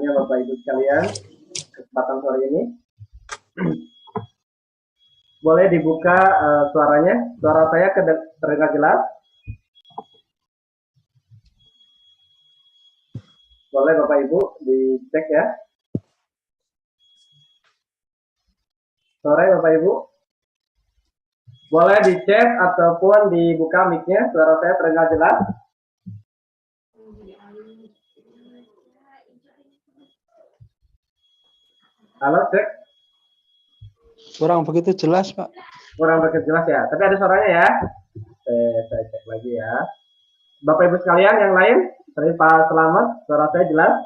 hadirnya Bapak Ibu sekalian kesempatan sore ini. Boleh dibuka suaranya? Suara saya terdengar jelas? Boleh Bapak Ibu dicek ya. Sore Bapak Ibu. Boleh dicek ataupun dibuka mic-nya. Suara saya terdengar jelas? Halo, cek. Kurang begitu jelas, Pak. Kurang begitu jelas ya. Tapi ada suaranya ya. Saya cek lagi ya. Bapak Ibu sekalian yang lain, seperti Pak Selamat, suara saya jelas?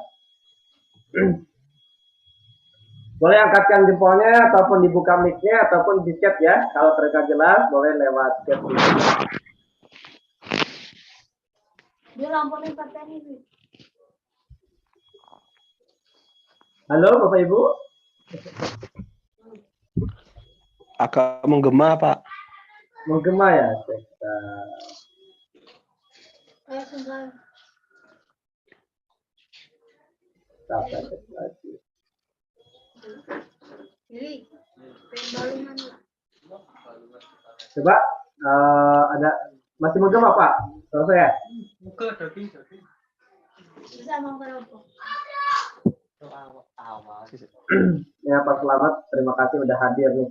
Boleh angkatkan jempolnya ataupun dibuka mic-nya ataupun di chat ya. Kalau terdengar jelas, boleh lewat chat. Dia lampunya pakai ini. Halo Bapak Ibu. Agak menggema, Pak. Menggema ya. Kita cek lagi. Coba ada masih menggema Pak? Suara saya? Bisa mau berapa? Ya Pak Selamat, terima kasih udah hadir nih.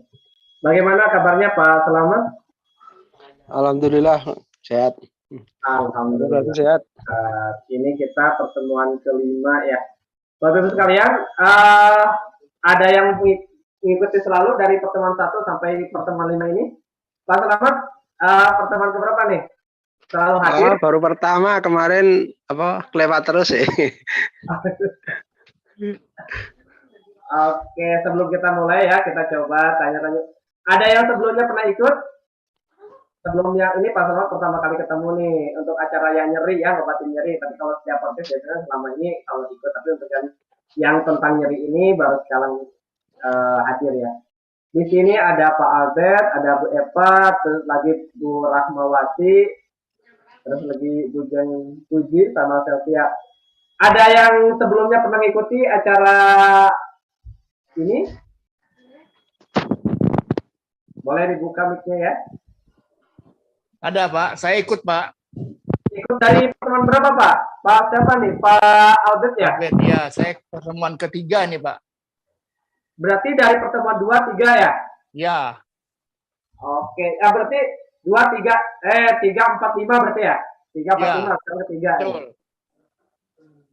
Bagaimana kabarnya Pak Selamat? Alhamdulillah sehat. Alhamdulillah sehat. Ini kita pertemuan kelima ya. Bapak Ibu sekalian, ada yang mengikuti selalu dari pertemuan 1 sampai pertemuan 5 ini? Pak Selamat, pertemuan keberapa nih? Selalu hadir? Baru pertama kemarin kelewat terus ya. Oke, sebelum kita mulai ya, kita coba tanya-tanya. Ada yang sebelumnya pernah ikut? Sebelumnya ini Pak Selamat pertama kali ketemu nih untuk acara yang nyeri ya, obatin nyeri. Tapi kalau setiap podcast biasanya selama ini kalau ikut, tapi untuk yang tentang nyeri ini baru sekarang hadir ya. Di sini ada Pak Albert, ada Bu Eva, terus lagi Bu Rahmawati, terus lagi Bu Jen Puji sama Selvia. Ada yang sebelumnya pernah mengikuti acara ini? Boleh dibuka mic-nya ya. Ada Pak, saya ikut Pak. Ikut dari pertemuan berapa Pak? Pak siapa nih? Pak Albert ya? Albert, ya, saya pertemuan ketiga nih Pak. Berarti dari pertemuan 2, 3 ya? Ya. Oke, berarti 2, 3, 3, 4, 5 berarti ya? 3, 4, 5, sekarang ketiga. Betul.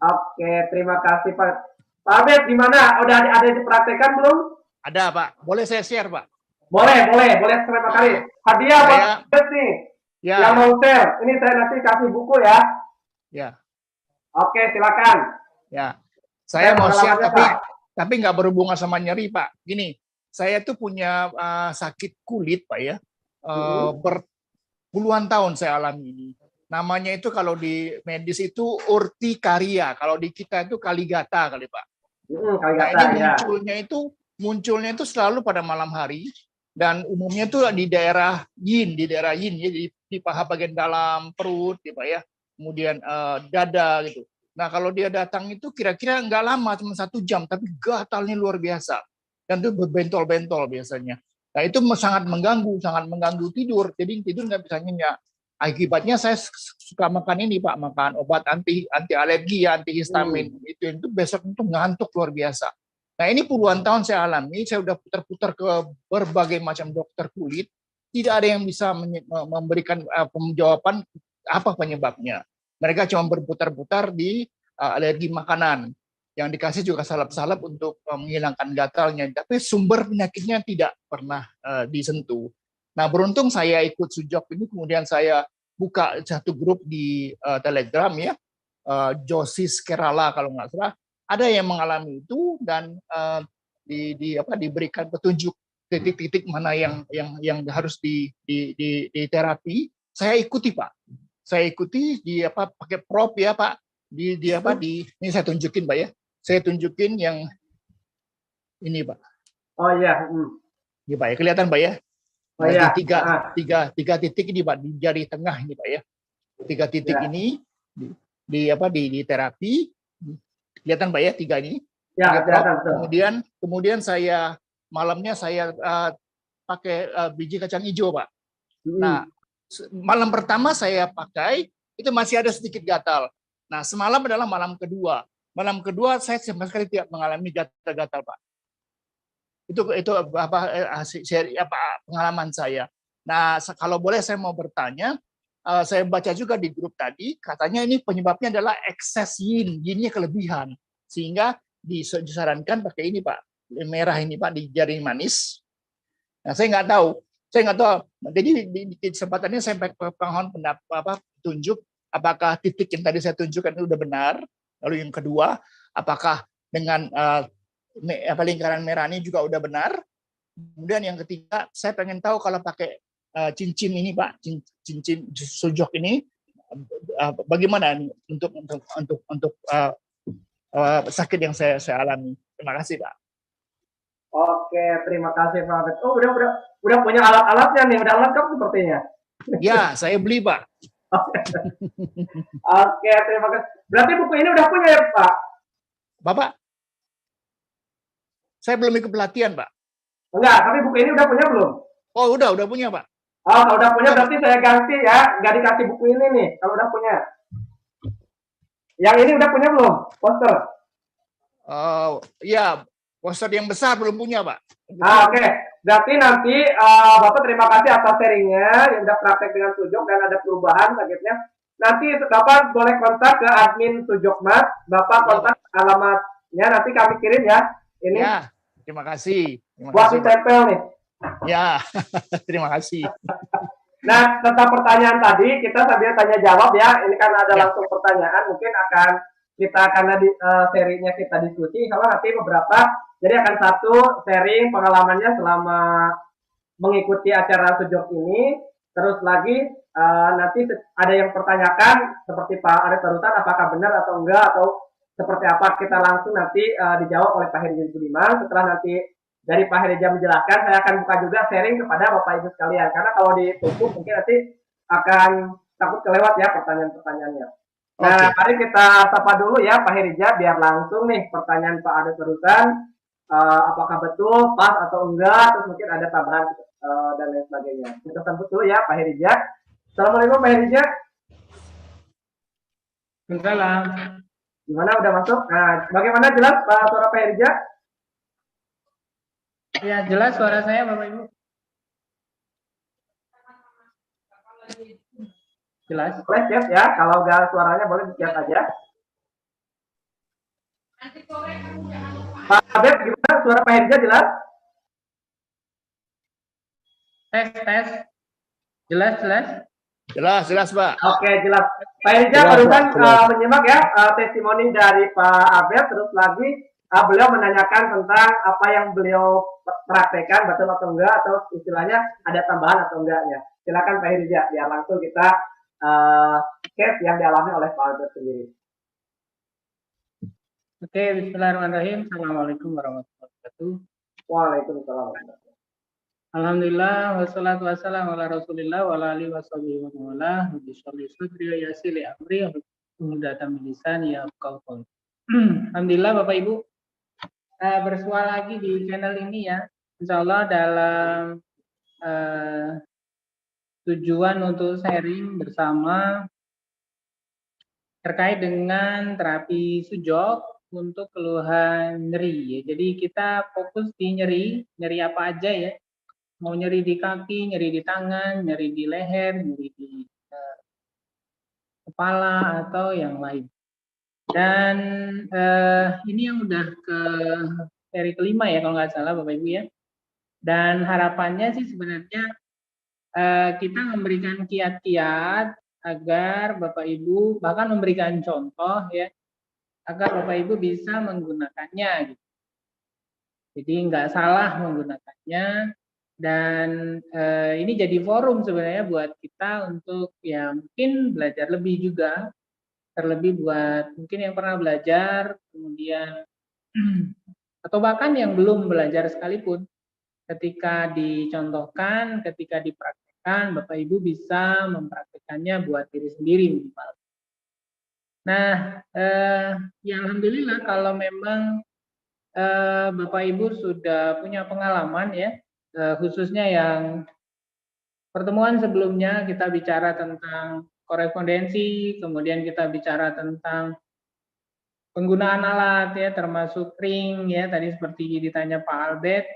Oke, terima kasih Pak. Pak Albert, gimana? Udah ada dipraktekan belum? Ada Pak, boleh saya share Pak? Boleh terima kasih. Hadiah Pak Albert nih. Ya. Yang mau share, ini saya nanti kasih buku ya. Ya. Oke, silakan. Ya. Saya mau share tapi nggak berhubungan sama nyeri Pak. Gini, saya tuh punya sakit kulit Pak ya. Berpuluhan tahun saya alami ini. Namanya itu kalau di medis itu urtikaria, kalau di kita itu kaligata kali Pak. Kaligata, nah ini munculnya itu selalu pada malam hari dan umumnya itu di daerah yin ya, di paha bagian dalam perut ya Pak ya. Kemudian dada gitu. Nah kalau dia datang itu kira-kira nggak lama, cuma 1 jam, tapi gatalnya luar biasa dan itu berbentol-bentol biasanya. Nah itu sangat mengganggu tidur, jadi tidur nggak bisa nyenyak. Akibatnya saya suka makan ini Pak, makan obat anti alergi, antihistamin. Itu besok itu ngantuk luar biasa. Nah ini puluhan tahun saya alami, saya udah putar-putar ke berbagai macam dokter kulit, tidak ada yang bisa memberikan jawaban apa penyebabnya. Mereka cuma berputar-putar di alergi makanan. Yang dikasih juga salep-salep untuk menghilangkan gatalnya, tapi sumber penyakitnya tidak pernah disentuh. Nah beruntung saya ikut Sujok ini, kemudian saya buka satu grup di Telegram ya, Josis Kerala kalau nggak salah, ada yang mengalami itu dan diberikan petunjuk titik-titik mana yang harus di terapi. Saya ikuti Pak, saya ikuti pakai prop ya Pak, ini saya tunjukin Pak ya, saya tunjukin yang ini Pak. Oh iya. Ini Pak ya, kelihatan Pak ya. Oh, iya. Tiga titik ini Pak di jari tengah ini Pak ya. 3 titik ini di terapi kelihatan Pak ya, 3 ini. Ya, 3 prop. kelihatan betul. Kemudian saya malamnya saya pakai biji kacang hijau Pak. Nah, malam pertama saya pakai itu masih ada sedikit gatal. Nah, semalam adalah malam kedua. Malam kedua saya sama sekali tidak mengalami gatal-gatal Pak. Itu apa pengalaman saya. Nah, kalau boleh saya mau bertanya, saya baca juga di grup tadi, katanya ini penyebabnya adalah ekses yin, yinnya kelebihan, sehingga disarankan pakai ini Pak, merah ini Pak di jari manis. Nah, saya nggak tahu. Jadi di kesempatannya saya mohon tunjuk apakah titik yang tadi saya tunjukkan itu udah benar. Lalu yang kedua, apakah dengan lingkaran merah ini juga udah benar. Kemudian yang ketiga, saya pengen tahu kalau pakai cincin ini Pak, cincin sujok ini bagaimana ini untuk sakit yang saya alami. Terima kasih Pak. Oke, terima kasih Pak Abed. Oh, udah punya alat-alatnya nih, udah lengkap sepertinya. Ya, saya beli Pak. Oke, terima kasih. Berarti buku ini udah punya ya Pak? Bapak, saya belum ikut pelatihan Pak. Enggak, tapi buku ini udah punya belum? Oh, udah punya Pak. Oh, kalau udah punya berarti saya ganti ya, nggak dikasih buku ini nih, kalau udah punya. Yang ini udah punya belum, poster? Ya, poster yang besar belum punya Pak. Oke. Berarti nanti Bapak terima kasih atas sharingnya, yang udah praktek dengan Sujok dan ada perubahan targetnya. Nanti Bapak boleh kontak ke admin Sujok Mas, Bapak kontak alamatnya, nanti kami kirim ya. Ini. Ya, terima kasih. Buat ditempel nih. Ya, terima kasih. Nah, tentang pertanyaan tadi, kita sambil tanya jawab ya. Ini kan ada langsung pertanyaan, mungkin karena di serinya kita diskusi, kalau nanti beberapa, jadi akan satu sharing pengalamannya selama mengikuti acara Sujok ini, terus lagi nanti ada yang pertanyakan, seperti Pak Arief barusan, apakah benar atau enggak, atau seperti apa, kita langsung nanti dijawab oleh Pak Heri Budiman. Setelah nanti dari Pak Herija menjelaskan, saya akan buka juga sharing kepada Bapak Ibu sekalian, karena kalau ditutup mungkin nanti akan takut kelewat ya pertanyaan-pertanyaannya. Nah, mari kita sapa dulu ya Pak Herija, biar langsung nih pertanyaan Pak Ade barusan, apakah betul, pas atau enggak, terus mungkin ada tambahan dan lain sebagainya. Kita sambut dulu ya Pak Herija. Assalamualaikum Pak Herija. Salam. Gimana, udah masuk? Nah, bagaimana jelas Pak suara Pak Herija? Ya, jelas suara saya Bapak Ibu. Jelas. Boleh chat ya, kalau enggak suaranya boleh di chat aja. Pak Abed, gimana suara Pak Herja jelas? Tes. Jelas Pak. Oke, jelas. Pak Herja barusan menyimak ya testimoni dari Pak Abed, terus lagi beliau menanyakan tentang apa yang beliau praktekkan, betul atau enggak, atau istilahnya ada tambahan atau enggaknya. Silakan Pak Herja, biar langsung kita case yang dialami oleh Pak Abed sendiri. Oke, bismillahirrahmanirrahim. Assalamualaikum warahmatullahi wabarakatuh. Waalaikumsalam. Alhamdulillah, wassalatu wassalamu ala rasulillah wa ala alihi washabihi wa mawala. Bismillah sudri wa yasili amri mudatan lisan ya qaul. Alhamdulillah Bapak Ibu, bersua lagi di channel ini ya. Insyaallah dalam tujuan untuk sharing bersama terkait dengan terapi Sujok untuk keluhan nyeri ya. Jadi kita fokus di nyeri apa aja ya. Mau nyeri di kaki, nyeri di tangan, nyeri di leher, nyeri di kepala atau yang lain. Dan ini yang udah ke seri kelima ya kalau nggak salah Bapak Ibu ya. Dan harapannya sih sebenarnya kita memberikan kiat-kiat agar Bapak Ibu bahkan memberikan contoh ya, agar Bapak Ibu bisa menggunakannya gitu. Jadi nggak salah menggunakannya, dan ini jadi forum sebenarnya buat kita untuk ya mungkin belajar lebih juga, terlebih buat mungkin yang pernah belajar kemudian atau bahkan yang belum belajar sekalipun, ketika dicontohkan, ketika dipraktekkan, Bapak Ibu bisa mempraktekannya buat diri sendiri minimal. Nah, ya alhamdulillah kalau memang Bapak Ibu sudah punya pengalaman ya, khususnya yang pertemuan sebelumnya kita bicara tentang korespondensi, kemudian kita bicara tentang penggunaan alat ya, termasuk ring ya, tadi seperti ditanya Pak Albert,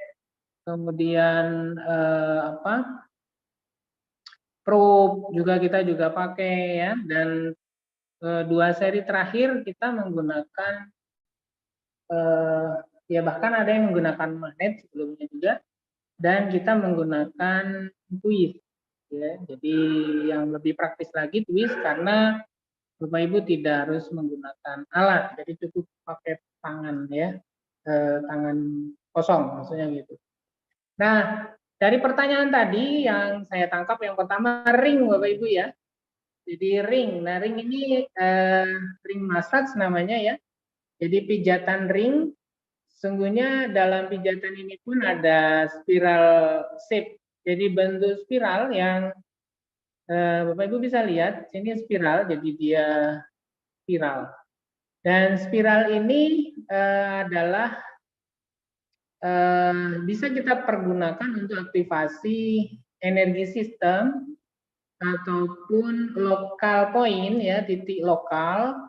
kemudian probe juga kita juga pakai ya, dan 2 seri terakhir kita menggunakan ya bahkan ada yang menggunakan magnet sebelumnya juga, dan kita menggunakan twist ya. Jadi yang lebih praktis lagi twist karena Bapak Ibu tidak harus menggunakan alat, jadi cukup pakai tangan ya, tangan kosong maksudnya gitu. Nah, dari pertanyaan tadi yang saya tangkap yang pertama ring Bapak Ibu ya. Jadi ring, nah ring ini ring massage namanya ya. Jadi pijatan ring, sungguhnya dalam pijatan ini pun ada spiral shape. Jadi bentuk spiral yang Bapak Ibu bisa lihat, sini spiral, jadi dia spiral. Dan spiral ini adalah bisa kita pergunakan untuk aktivasi energi sistem ataupun lokal point ya, titik lokal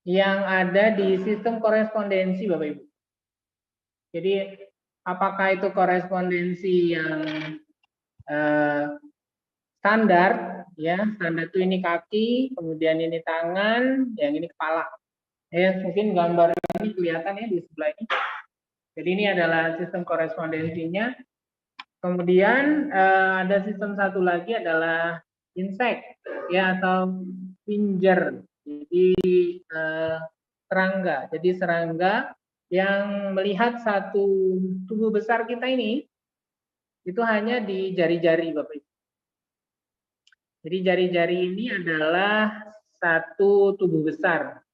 yang ada di sistem korespondensi Bapak Ibu. Jadi apakah itu korespondensi yang standar ya, standar itu ini kaki, kemudian ini tangan, yang ini kepala. Ya, mungkin gambar ini kelihatan ya di sebelah ini. Jadi ini adalah sistem korespondensinya. Kemudian ada sistem satu lagi adalah insect ya, atau pinjer. Jadi serangga. Jadi serangga yang melihat satu tubuh besar kita ini itu hanya di jari-jari Bapak Ibu. Jadi jari-jari ini adalah satu tubuh besar.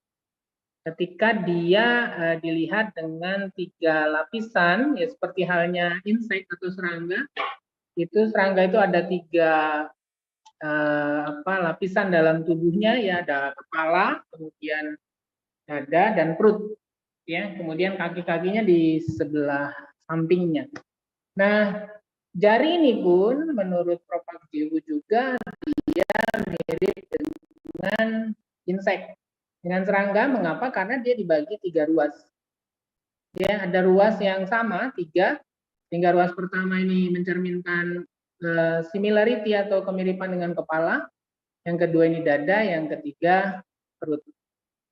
Ketika dia dilihat dengan 3 lapisan, ya seperti halnya insect atau serangga, itu serangga itu ada 3 lapisan dalam tubuhnya ya, ada kepala, kemudian dada dan perut ya, kemudian kaki-kakinya di sebelah sampingnya. Nah, jari ini pun menurut Prof. Jiwu juga dia mirip dengan insect, dengan serangga. Mengapa? Karena dia dibagi 3 ruas. Ya, ada ruas yang sama 3, sehingga ruas pertama ini mencerminkan similarity atau kemiripan dengan kepala, yang kedua ini dada, yang ketiga perut.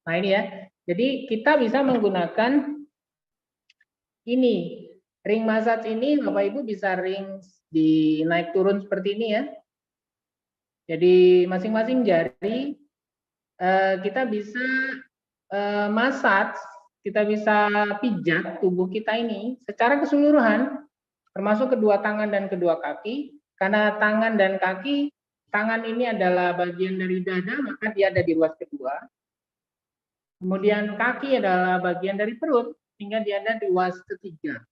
Nah ini ya, jadi kita bisa menggunakan ini, ring massage ini Bapak Ibu bisa ring di naik turun seperti ini ya. Jadi masing-masing jari kita bisa massage, kita bisa pijat tubuh kita ini secara keseluruhan, termasuk kedua tangan dan kedua kaki. Karena tangan dan kaki, tangan ini adalah bagian dari dada, maka dia ada di ruas kedua. Kemudian kaki adalah bagian dari perut, sehingga dia ada di ruas ketiga.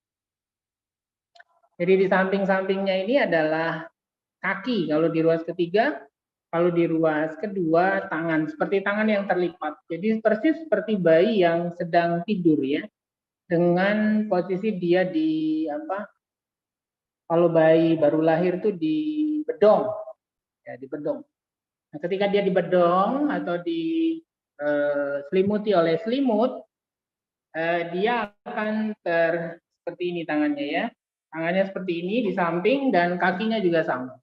Jadi di samping-sampingnya ini adalah kaki kalau di ruas ketiga, kalau di ruas kedua tangan, seperti tangan yang terlipat. Jadi persis seperti bayi yang sedang tidur ya, dengan posisi dia di kalau bayi baru lahir itu di bedong, ya di bedong. Nah, ketika dia di bedong atau diselimuti oleh selimut, dia akan seperti ini tangannya ya, tangannya seperti ini di samping dan kakinya juga sama.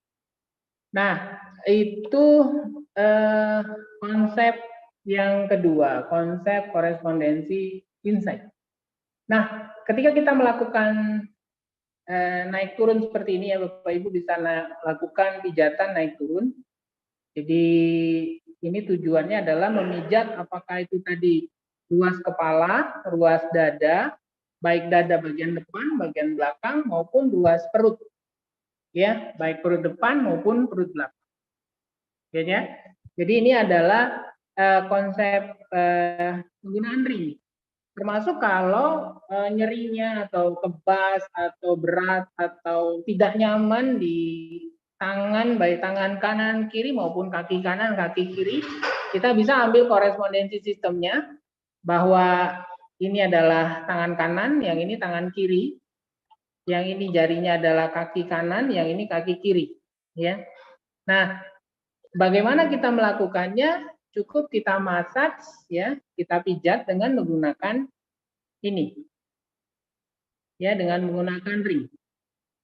Nah, itu konsep yang kedua, konsep korespondensi insect. Nah, ketika kita melakukan naik turun seperti ini ya Bapak Ibu, bisa lakukan pijatan naik turun. Jadi ini tujuannya adalah memijat apakah itu tadi ruas kepala, ruas dada, baik dada bagian depan, bagian belakang maupun ruas perut. Ya, baik perut depan maupun perut belakang. Ya. Jadi ini adalah konsep penggunaan ring. Termasuk kalau nyerinya atau kebas atau berat atau tidak nyaman di tangan, baik tangan kanan kiri maupun kaki kanan kaki kiri, kita bisa ambil korespondensi sistemnya bahwa ini adalah tangan kanan, yang ini tangan kiri, yang ini jarinya adalah kaki kanan, yang ini kaki kiri, ya. Nah, bagaimana kita melakukannya? Cukup kita massage, ya, kita pijat dengan menggunakan ini, ya, dengan menggunakan ring.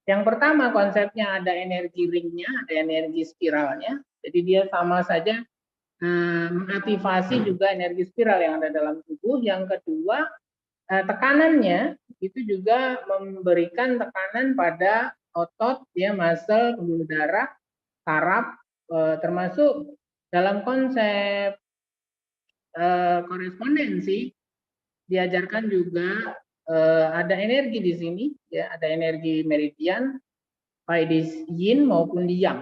Yang pertama konsepnya ada energi ringnya, ada energi spiralnya. Jadi dia sama saja mengaktifasi juga energi spiral yang ada dalam tubuh. Yang kedua, tekanannya itu juga memberikan tekanan pada otot, ya, muscle, pembuluh darah, saraf, termasuk dalam konsep korespondensi diajarkan juga ada energi di sini, ya, ada energi meridian baik di yin maupun di yang.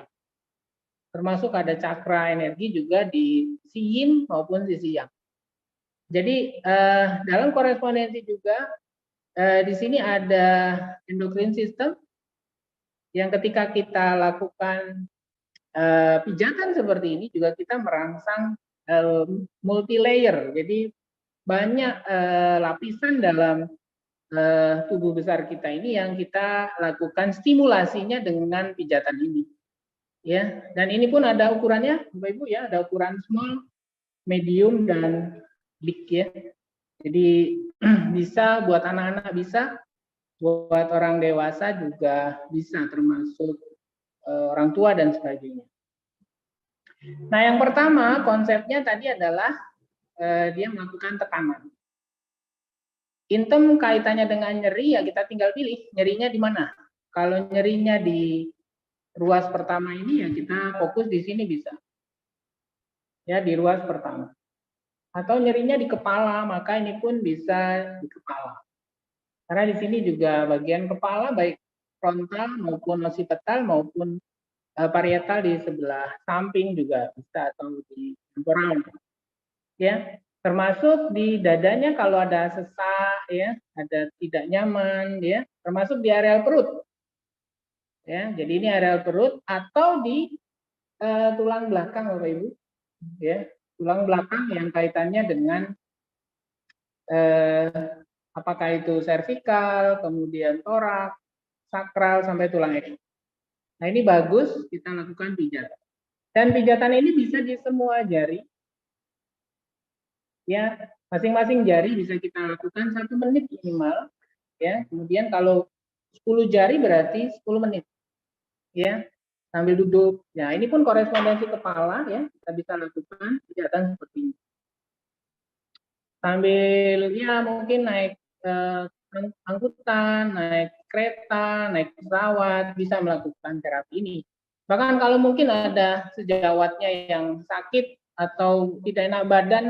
Termasuk ada cakra energi juga di si yin maupun di si yang. Jadi dalam korespondensi juga di sini ada endokrin system yang ketika kita lakukan pijatan seperti ini juga kita merangsang multi layer. Jadi banyak lapisan dalam tubuh besar kita ini yang kita lakukan stimulasinya dengan pijatan ini, ya. Dan ini pun ada ukurannya, Bapak Ibu, ya, ada ukuran small, medium, dan big, ya. Jadi bisa buat anak-anak, bisa buat orang dewasa juga bisa, termasuk orang tua dan sebagainya. Nah, yang pertama konsepnya tadi adalah dia melakukan tekanan. Intem kaitannya dengan nyeri, ya kita tinggal pilih nyerinya di mana. Kalau nyerinya di ruas pertama ini, ya kita fokus di sini bisa. Ya, di ruas pertama. Atau nyerinya di kepala, maka ini pun bisa di kepala. Karena di sini juga bagian kepala baik frontal maupun occipital maupun parietal di sebelah samping juga bisa, atau di temporal. Ya. Termasuk di dadanya kalau ada sesak, ya, ada tidak nyaman, ya, termasuk di areal perut, ya. Jadi ini areal perut atau di tulang belakang, Bapak Ibu, ya, tulang belakang yang kaitannya dengan apakah itu servikal, kemudian torak, sakral sampai tulang ekor. Nah, ini bagus kita lakukan pijatan. Dan pijatan ini bisa di semua jari. Ya, masing-masing jari bisa kita lakukan 1 menit minimal, ya. Kemudian kalau 10 jari berarti 10 menit, ya, sambil duduk. Ya, ini pun korespondensi kepala, ya, kita bisa lakukan pijatan seperti ini. Sambil, ya, mungkin naik angkutan, naik kereta, naik pesawat, bisa melakukan terapi ini. Bahkan kalau mungkin ada sejawatnya yang sakit atau tidak enak badan,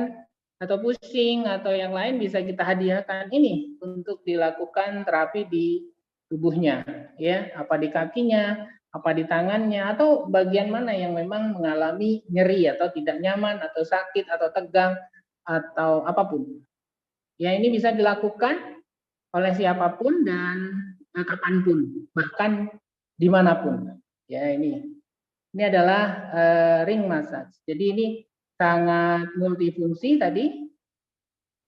atau pusing atau yang lain, bisa kita hadiahkan ini untuk dilakukan terapi di tubuhnya, ya, apa di kakinya, apa di tangannya, atau bagian mana yang memang mengalami nyeri atau tidak nyaman atau sakit atau tegang atau apapun. Ya, ini bisa dilakukan oleh siapapun dan kapanpun, bahkan dimanapun. Ya, ini adalah ring massage. Jadi ini sangat multifungsi tadi,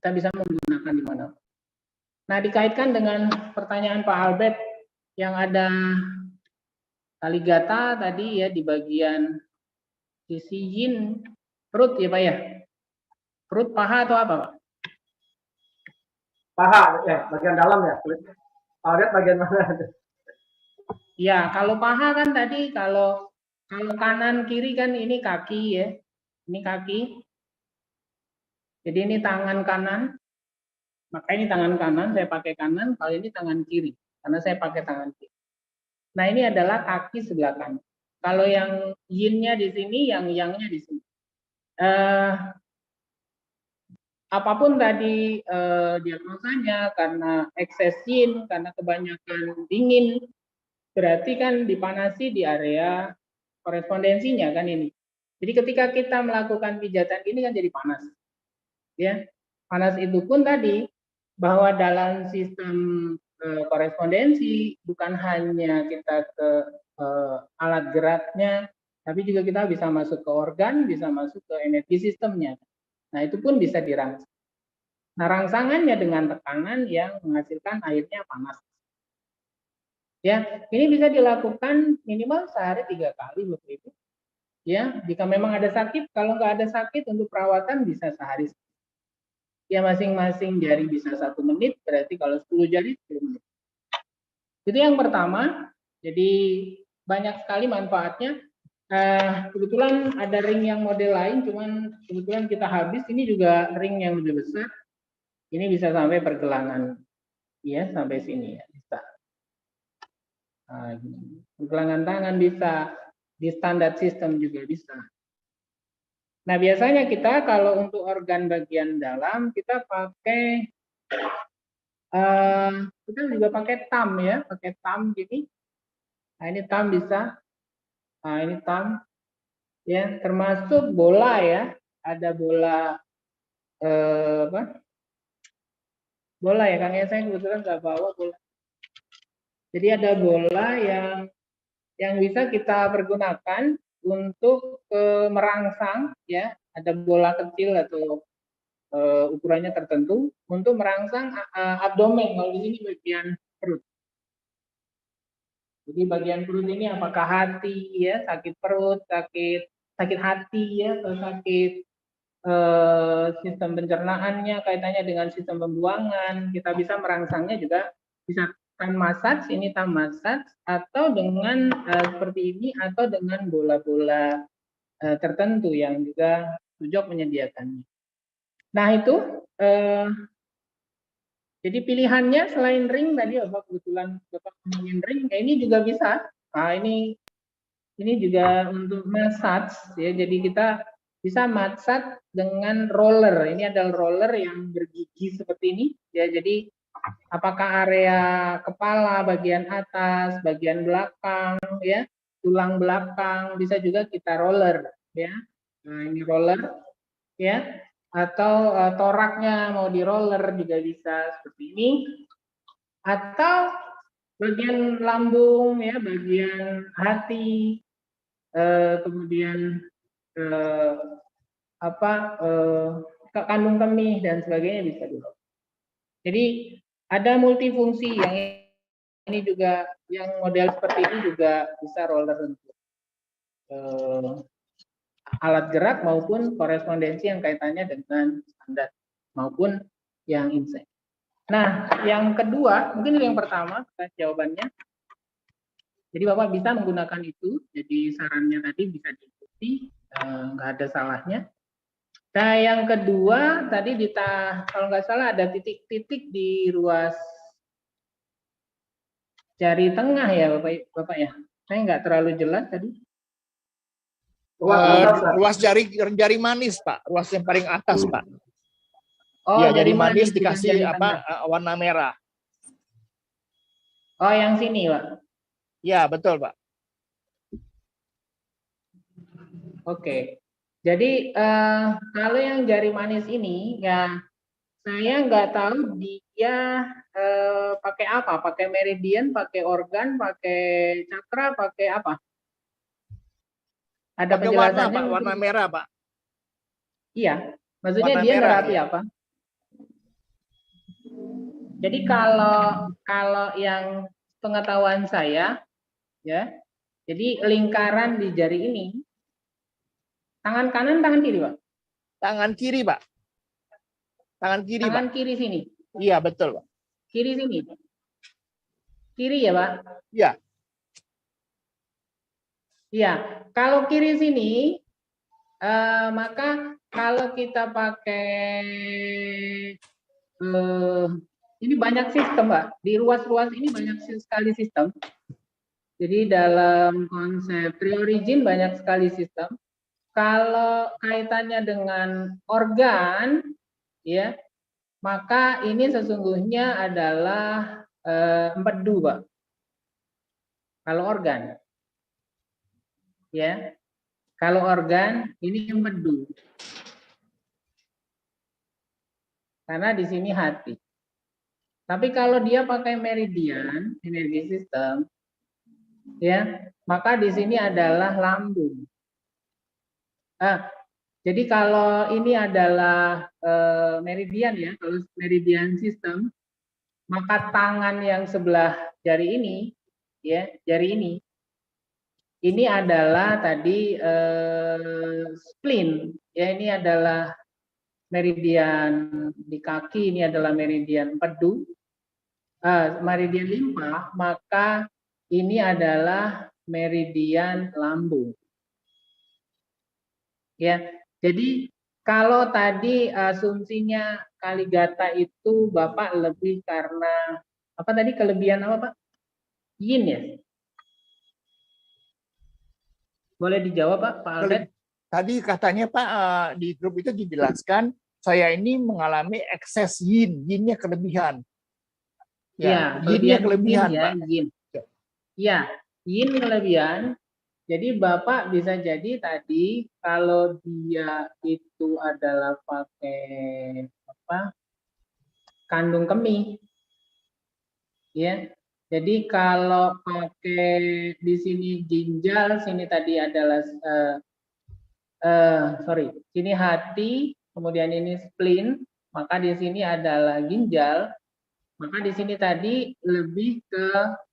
kita bisa menggunakan di mana. Nah, dikaitkan dengan pertanyaan Pak Albert yang ada kaligata tadi, ya, di bagian sisi yin perut, ya Pak, ya. Perut, paha atau apa, Pak? Paha, ya, bagian dalam, ya. Pak Albert bagian mana? Ya, kalau paha kan tadi, kalau kanan kiri kan ini kaki, ya. Ini kaki. Jadi ini tangan kanan. Maka ini tangan kanan, saya pakai kanan. Kalau ini tangan kiri, karena saya pakai tangan kiri. Nah, ini adalah kaki sebelah kanan. Kalau yang yin-nya di sini, yang yang-nya di sini. Apapun tadi diagnosanya, karena ekses yin, karena kebanyakan dingin, berarti kan dipanasi di area korespondensinya kan ini. Jadi ketika kita melakukan pijatan ini kan jadi panas. Ya. Panas itu pun tadi bahwa dalam sistem korespondensi bukan hanya kita ke alat geraknya, Tapi juga kita bisa masuk ke organ, bisa masuk ke energi sistemnya. Nah, itu pun bisa dirangsang. Nah, rangsangannya dengan tekanan yang menghasilkan airnya panas. Ya, ini bisa dilakukan minimal sehari 3 kali, Bapak Ibu. Ya, jika memang ada sakit, kalau nggak ada sakit untuk perawatan bisa sehari. Ya, masing-masing jari bisa 1 menit, berarti kalau 10 jari 10 menit. Itu yang pertama. Jadi banyak sekali manfaatnya. Kebetulan ada ring yang model lain, cuman kebetulan kita habis. Ini juga ring yang lebih besar. Ini bisa sampai pergelangan, ya, sampai sini ya, bisa. Pergelangan tangan bisa, di standar sistem juga bisa. Nah, biasanya kita kalau untuk organ bagian dalam kita pakai, kita juga pakai thumb ya, pakai thumb gini. Nah, ini thumb bisa. Nah, ini thumb. Ya, termasuk bola ya. Ada bola bola ya, Kang ya, saya kebetulan nggak bawa bola. Jadi ada bola yang bisa kita pergunakan untuk merangsang ya. Ada bola kecil atau ukurannya tertentu untuk merangsang abdomen. Kalau di sini bagian perut. Jadi bagian perut ini apakah hati ya, sakit perut, sakit hati ya, atau sakit sistem pencernaannya, kaitannya dengan sistem pembuangan, kita bisa merangsangnya juga bisa thumb massage, ini thumb massage, atau dengan seperti ini, atau dengan bola-bola tertentu yang juga Sujok menyediakannya. Nah itu, jadi pilihannya selain ring tadi, Bapak kebetulan Bapak ngomongin ring, ini juga bisa. Nah ini juga untuk massage ya, jadi kita bisa massage dengan roller. Ini adalah roller yang bergigi seperti ini ya. Jadi apakah area kepala, bagian atas, bagian belakang ya, tulang belakang bisa juga kita roller ya. Nah, ini roller ya. Atau toraknya mau di roller juga bisa seperti ini. Atau bagian lambung ya, bagian hati, kemudian kandung kemih dan sebagainya bisa dulu. Jadi ada multifungsi yang ini juga, yang model seperti ini juga bisa roller untuk alat gerak maupun korespondensi yang kaitannya dengan standar maupun yang insight. Nah, yang kedua, mungkin yang pertama jawabannya. Jadi Bapak bisa menggunakan itu. Jadi sarannya tadi bisa diikuti, nggak ada salahnya. Nah, yang kedua tadi kalau nggak salah ada titik-titik di ruas jari tengah ya, Bapak ya. Saya nggak terlalu jelas tadi. Ruas jari manis, Pak. Ruas yang paling atas, Pak. Oh, ya, jari manis bukan dikasih jari tengah. warna merah. Oh, yang sini, Pak. Ya, betul, Pak. Oke. Jadi kalau yang jari manis ini ya, saya nggak tahu dia pakai apa, pakai meridian, pakai organ, pakai cakra, pakai apa? Ada pakai warna, penjelasannya? Pak, warna merah, Pak. Iya, maksudnya Warna dia merah, nerapi ya. apa? Jadi kalau yang pengetahuan saya ya, jadi lingkaran di jari ini, tangan kanan, tangan kiri, Pak? Tangan kiri, Pak. Tangan kiri, tangan Pak. Kiri sini. Iya, betul, Pak. Kiri sini. Kiri ya, Pak? Iya. Iya, kalau kiri sini, maka kalau kita pakai ini banyak sistem, Mbak. Di ruas-ruas ini banyak sekali sistem. Jadi dalam konsep Tree Origin banyak sekali sistem. Kalau kaitannya dengan organ, ya, maka ini sesungguhnya adalah empedu, Pak. Kalau organ, ya, kalau organ ini empedu. Karena di sini hati. Tapi kalau dia pakai meridian, energi sistem, ya, maka di sini adalah lambung. Jadi kalau ini adalah meridian ya, kalau meridian sistem, maka tangan yang sebelah jari ini, ya, jari ini adalah tadi spleen, ya, ini adalah meridian di kaki, ini adalah meridian empedu, meridian limpa, maka ini adalah meridian lambung. Ya, jadi kalau tadi asumsinya Kaligata itu Bapak lebih karena apa tadi, kelebihan apa Pak? Yin ya? Boleh dijawab Pak Albert? Tadi katanya Pak di grup itu dijelaskan saya ini mengalami ekses yin, yinnya kelebihan. Ya, yinnya kelebihan ya, Pak. yin. Ya, yin kelebihan. Jadi Bapak bisa jadi tadi kalau dia itu adalah pakai apa? Kandung kemih. Ya. Jadi kalau pakai di sini ginjal, sini tadi adalah sini hati, kemudian ini spleen, maka di sini adalah ginjal. Maka di sini tadi lebih ke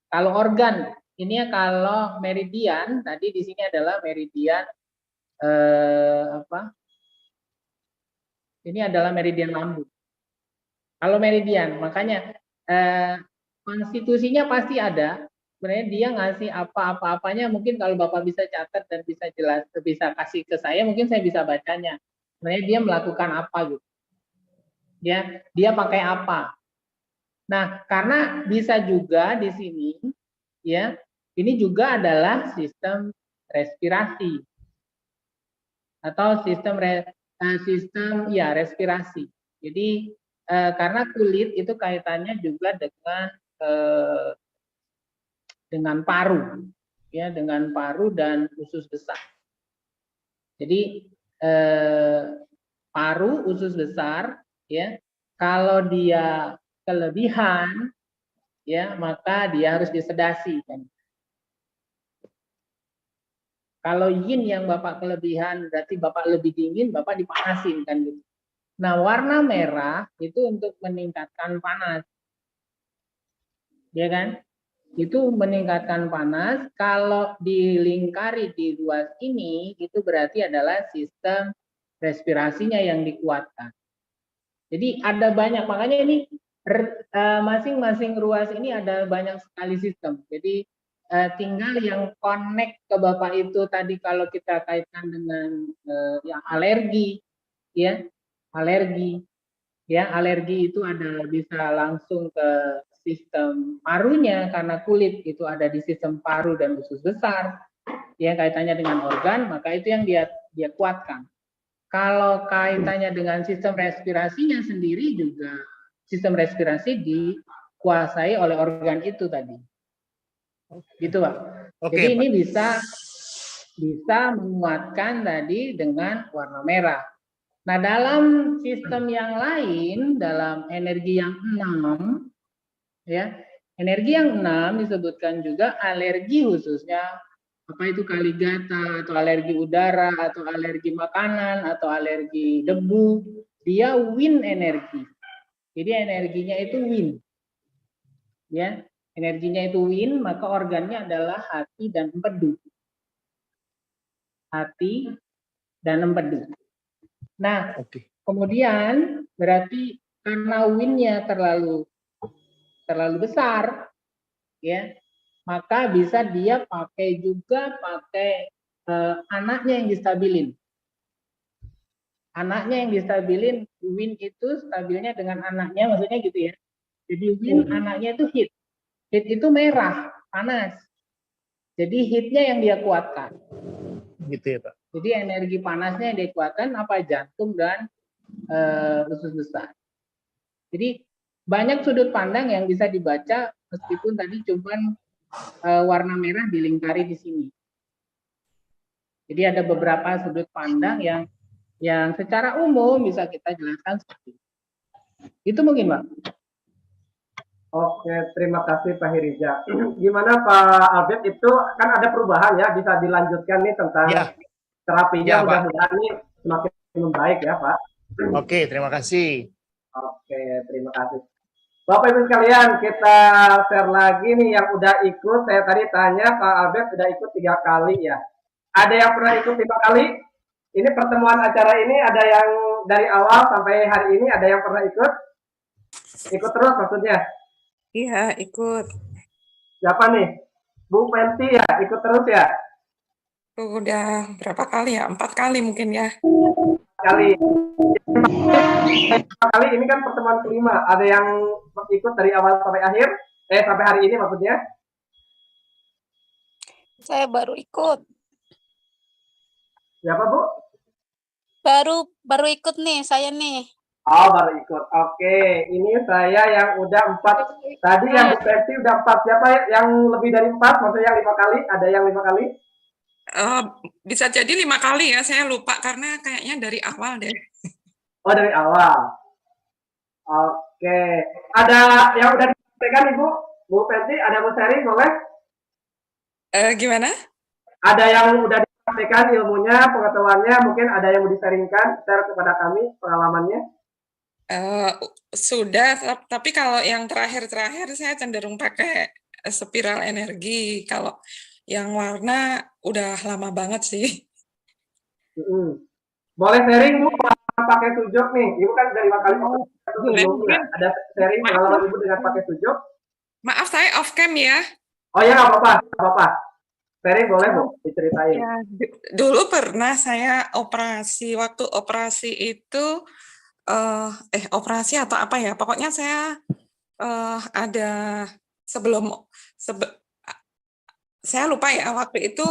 kalau organ, ini ya kalau meridian, tadi di sini adalah meridian ini adalah meridian lambung. Kalau meridian, makanya konstitusinya pasti ada. Sebenarnya dia ngasih apa-apanya, mungkin kalau Bapak bisa catat dan bisa jelas, bisa kasih ke saya, mungkin saya bisa bacanya. Sebenarnya dia melakukan apa gitu. Ya, dia pakai apa? Nah, karena bisa juga di sini, ya, ini juga adalah sistem respirasi atau sistem respirasi. Jadi karena kulit itu kaitannya juga dengan paru, ya, dengan paru dan usus besar. Jadi paru, usus besar, ya, kalau dia kelebihan, ya, maka dia harus disedasi. Kan? Kalau yin yang Bapak kelebihan, berarti Bapak lebih dingin, Bapak dipanasin kan gitu. Nah, warna merah itu untuk meningkatkan panas, ya kan? Itu meningkatkan panas. Kalau dilingkari di ruas ini, itu berarti adalah sistem respirasinya yang dikuatkan. Jadi ada banyak, makanya ini masing-masing ruas ini ada banyak sekali sistem. Jadi tinggal yang connect ke Bapak itu tadi kalau kita kaitkan dengan yang alergi, ya, alergi, ya, alergi itu ada bisa langsung ke sistem parunya karena kulit itu ada di sistem paru dan usus besar, ya, kaitannya dengan organ, maka itu yang dia kuatkan. Kalau kaitannya dengan sistem respirasinya sendiri juga sistem respirasi dikuasai oleh organ itu tadi. Gitu, Pak. Oke, jadi Pak. ini bisa menguatkan tadi dengan warna merah. Nah, dalam sistem yang lain, dalam energi yang 6, ya, energi yang 6 disebutkan juga alergi khususnya apa itu Kaligata atau alergi udara atau alergi makanan atau alergi debu, dia wind energi. Jadi energinya itu wind. Ya, energinya itu wind, maka organnya adalah hati dan empedu. Hati dan empedu. Nah, kemudian berarti karena windnya terlalu besar, ya, maka bisa dia pakai anaknya yang distabilin. Anaknya yang distabilin, wind itu stabilnya dengan anaknya, maksudnya gitu ya. Jadi wind anaknya itu heat. Heat itu merah, panas. Jadi heatnya yang dia kuatkan. Gitu ya Pak. Jadi energi panasnya yang dia kuatkan apa jantung dan usus besar. Jadi banyak sudut pandang yang bisa dibaca meskipun tadi cuman warna merah dilingkari di sini. Jadi ada beberapa sudut pandang yang secara umum bisa kita jelaskan seperti itu. Itu mungkin, Pak. Oke, terima kasih Pak Hirija. Gimana Pak Albert, itu kan ada perubahan ya, bisa dilanjutkan nih tentang Ya, terapinya, ya Pak. mudah-mudahan nih semakin membaik ya Pak. Oke, terima kasih. Oke, terima kasih. Bapak Ibu sekalian, kita share lagi nih yang udah ikut. Saya tadi tanya Pak Albert sudah ikut 3 kali ya. Ada yang pernah ikut 5 kali? Ini pertemuan acara ini ada yang dari awal sampai hari ini ada yang pernah ikut? Ikut terus maksudnya? Iya, ikut. Siapa nih? Bu Penti ya, ikut terus ya? Udah berapa kali ya? 4 kali mungkin ya. Kali. 5 kali ini kan pertemuan kelima. Ada yang ikut dari awal sampai akhir? Sampai hari ini maksudnya? Saya baru ikut. Siapa Bu? Baru ikut nih, saya nih. Oh, baru ikut. Oke, ini saya yang udah 4. Tadi yang Bu Penti udah 4. Siapa yang lebih dari 4? Maksudnya yang 5 kali? Ada yang 5 kali? Bisa jadi 5 kali ya, saya lupa karena kayaknya dari awal deh. Oh, dari awal. Oke. Ada yang udah disampaikan Ibu? Bu Penti, ada mau sharing boleh? Gimana? Ada yang udah disampaikan ilmunya, pengetahuannya, mungkin ada yang mau di-sharingkan, share kepada kami pengalamannya? Sudah, tapi kalau yang terakhir-terakhir saya cenderung pakai spiral energi. Kalau yang warna udah lama banget sih. Boleh sharing Bu, pakai sujud nih. Ibu kan dari 5 kali sebelumnya. Ada sharing pengalaman Ibu dengan pakai sujud? Maaf, saya off cam ya. Oh ya, nggak apa-apa, nggak apa-apa. Sharing boleh Bu, diceritain. Ya, dulu pernah saya operasi. Waktu operasi itu operasi atau apa ya? Pokoknya saya ada saya lupa ya waktu itu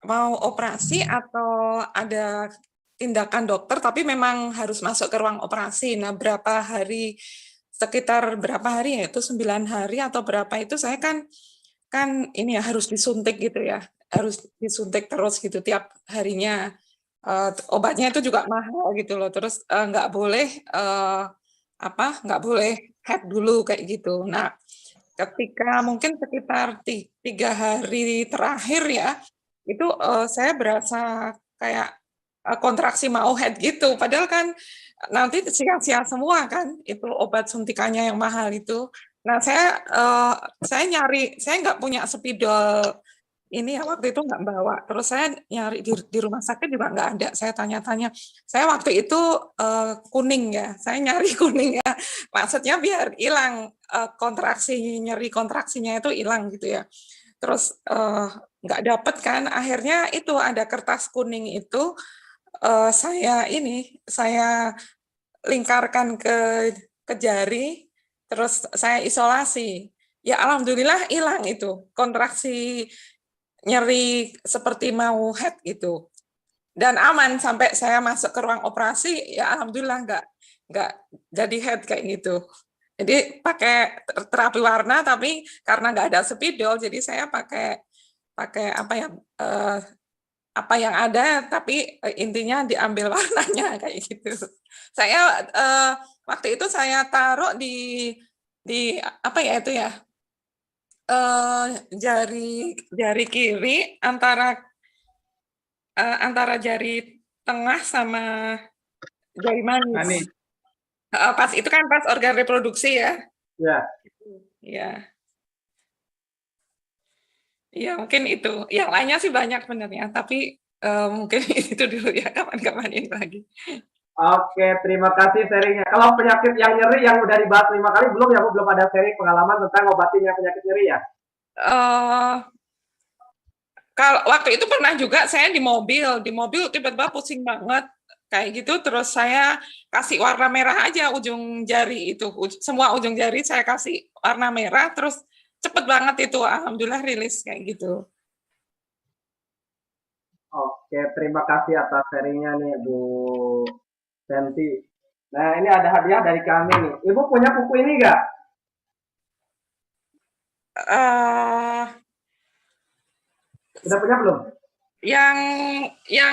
mau operasi atau ada tindakan dokter, tapi memang harus masuk ke ruang operasi. Nah, sekitar berapa hari ya? Itu 9 hari atau berapa itu saya kan ini ya harus disuntik gitu ya. Harus disuntik terus gitu tiap harinya. Obatnya itu juga mahal gitu loh. Terus nggak boleh nggak boleh head dulu kayak gitu. Nah, ketika mungkin sekitar 3 hari terakhir ya, itu saya berasa kayak kontraksi mau head gitu. Padahal kan nanti sia-sia semua kan itu obat suntikannya yang mahal itu. Nah, saya nyari, saya nggak punya spidol ini ya waktu itu nggak bawa. Terus saya nyari di rumah sakit juga nggak ada. Saya tanya-tanya. Saya waktu itu kuning ya. Saya nyari kuning ya. Maksudnya biar hilang nyeri kontraksinya itu hilang gitu ya. Terus nggak dapet kan. Akhirnya itu ada kertas kuning itu saya lingkarkan ke jari. Terus saya isolasi. Ya alhamdulillah hilang itu kontraksi nyeri seperti mau head gitu, dan aman sampai saya masuk ke ruang operasi. Ya alhamdulillah nggak jadi head kayak gitu. Jadi pakai terapi warna, tapi karena nggak ada spidol, jadi saya pakai apa yang ada, tapi intinya diambil warnanya kayak gitu. Saya waktu itu saya taruh di apa ya itu ya, jari kiri antara jari tengah sama jari manis. Pas itu kan pas organ reproduksi ya. Ya. Ya. Ya mungkin itu. Yang lainnya sih banyak sebenarnya, tapi mungkin itu dulu ya, kapan-kapan ini lagi. Oke, terima kasih sharingnya. Kalau penyakit yang nyeri yang udah dibahas 5 kali belum ya Bu? Belum ada sharing pengalaman tentang obatinnya penyakit nyeri ya? Kalau waktu itu pernah juga saya di mobil tiba-tiba pusing banget kayak gitu, terus saya kasih warna merah aja ujung jari itu, semua ujung jari saya kasih warna merah, terus cepet banget itu, alhamdulillah rilis kayak gitu. Oke, terima kasih atas sharingnya nih Bu Penti. Nah, ini ada hadiah dari kami nih. Ibu punya buku ini nggak? Udah punya belum? Yang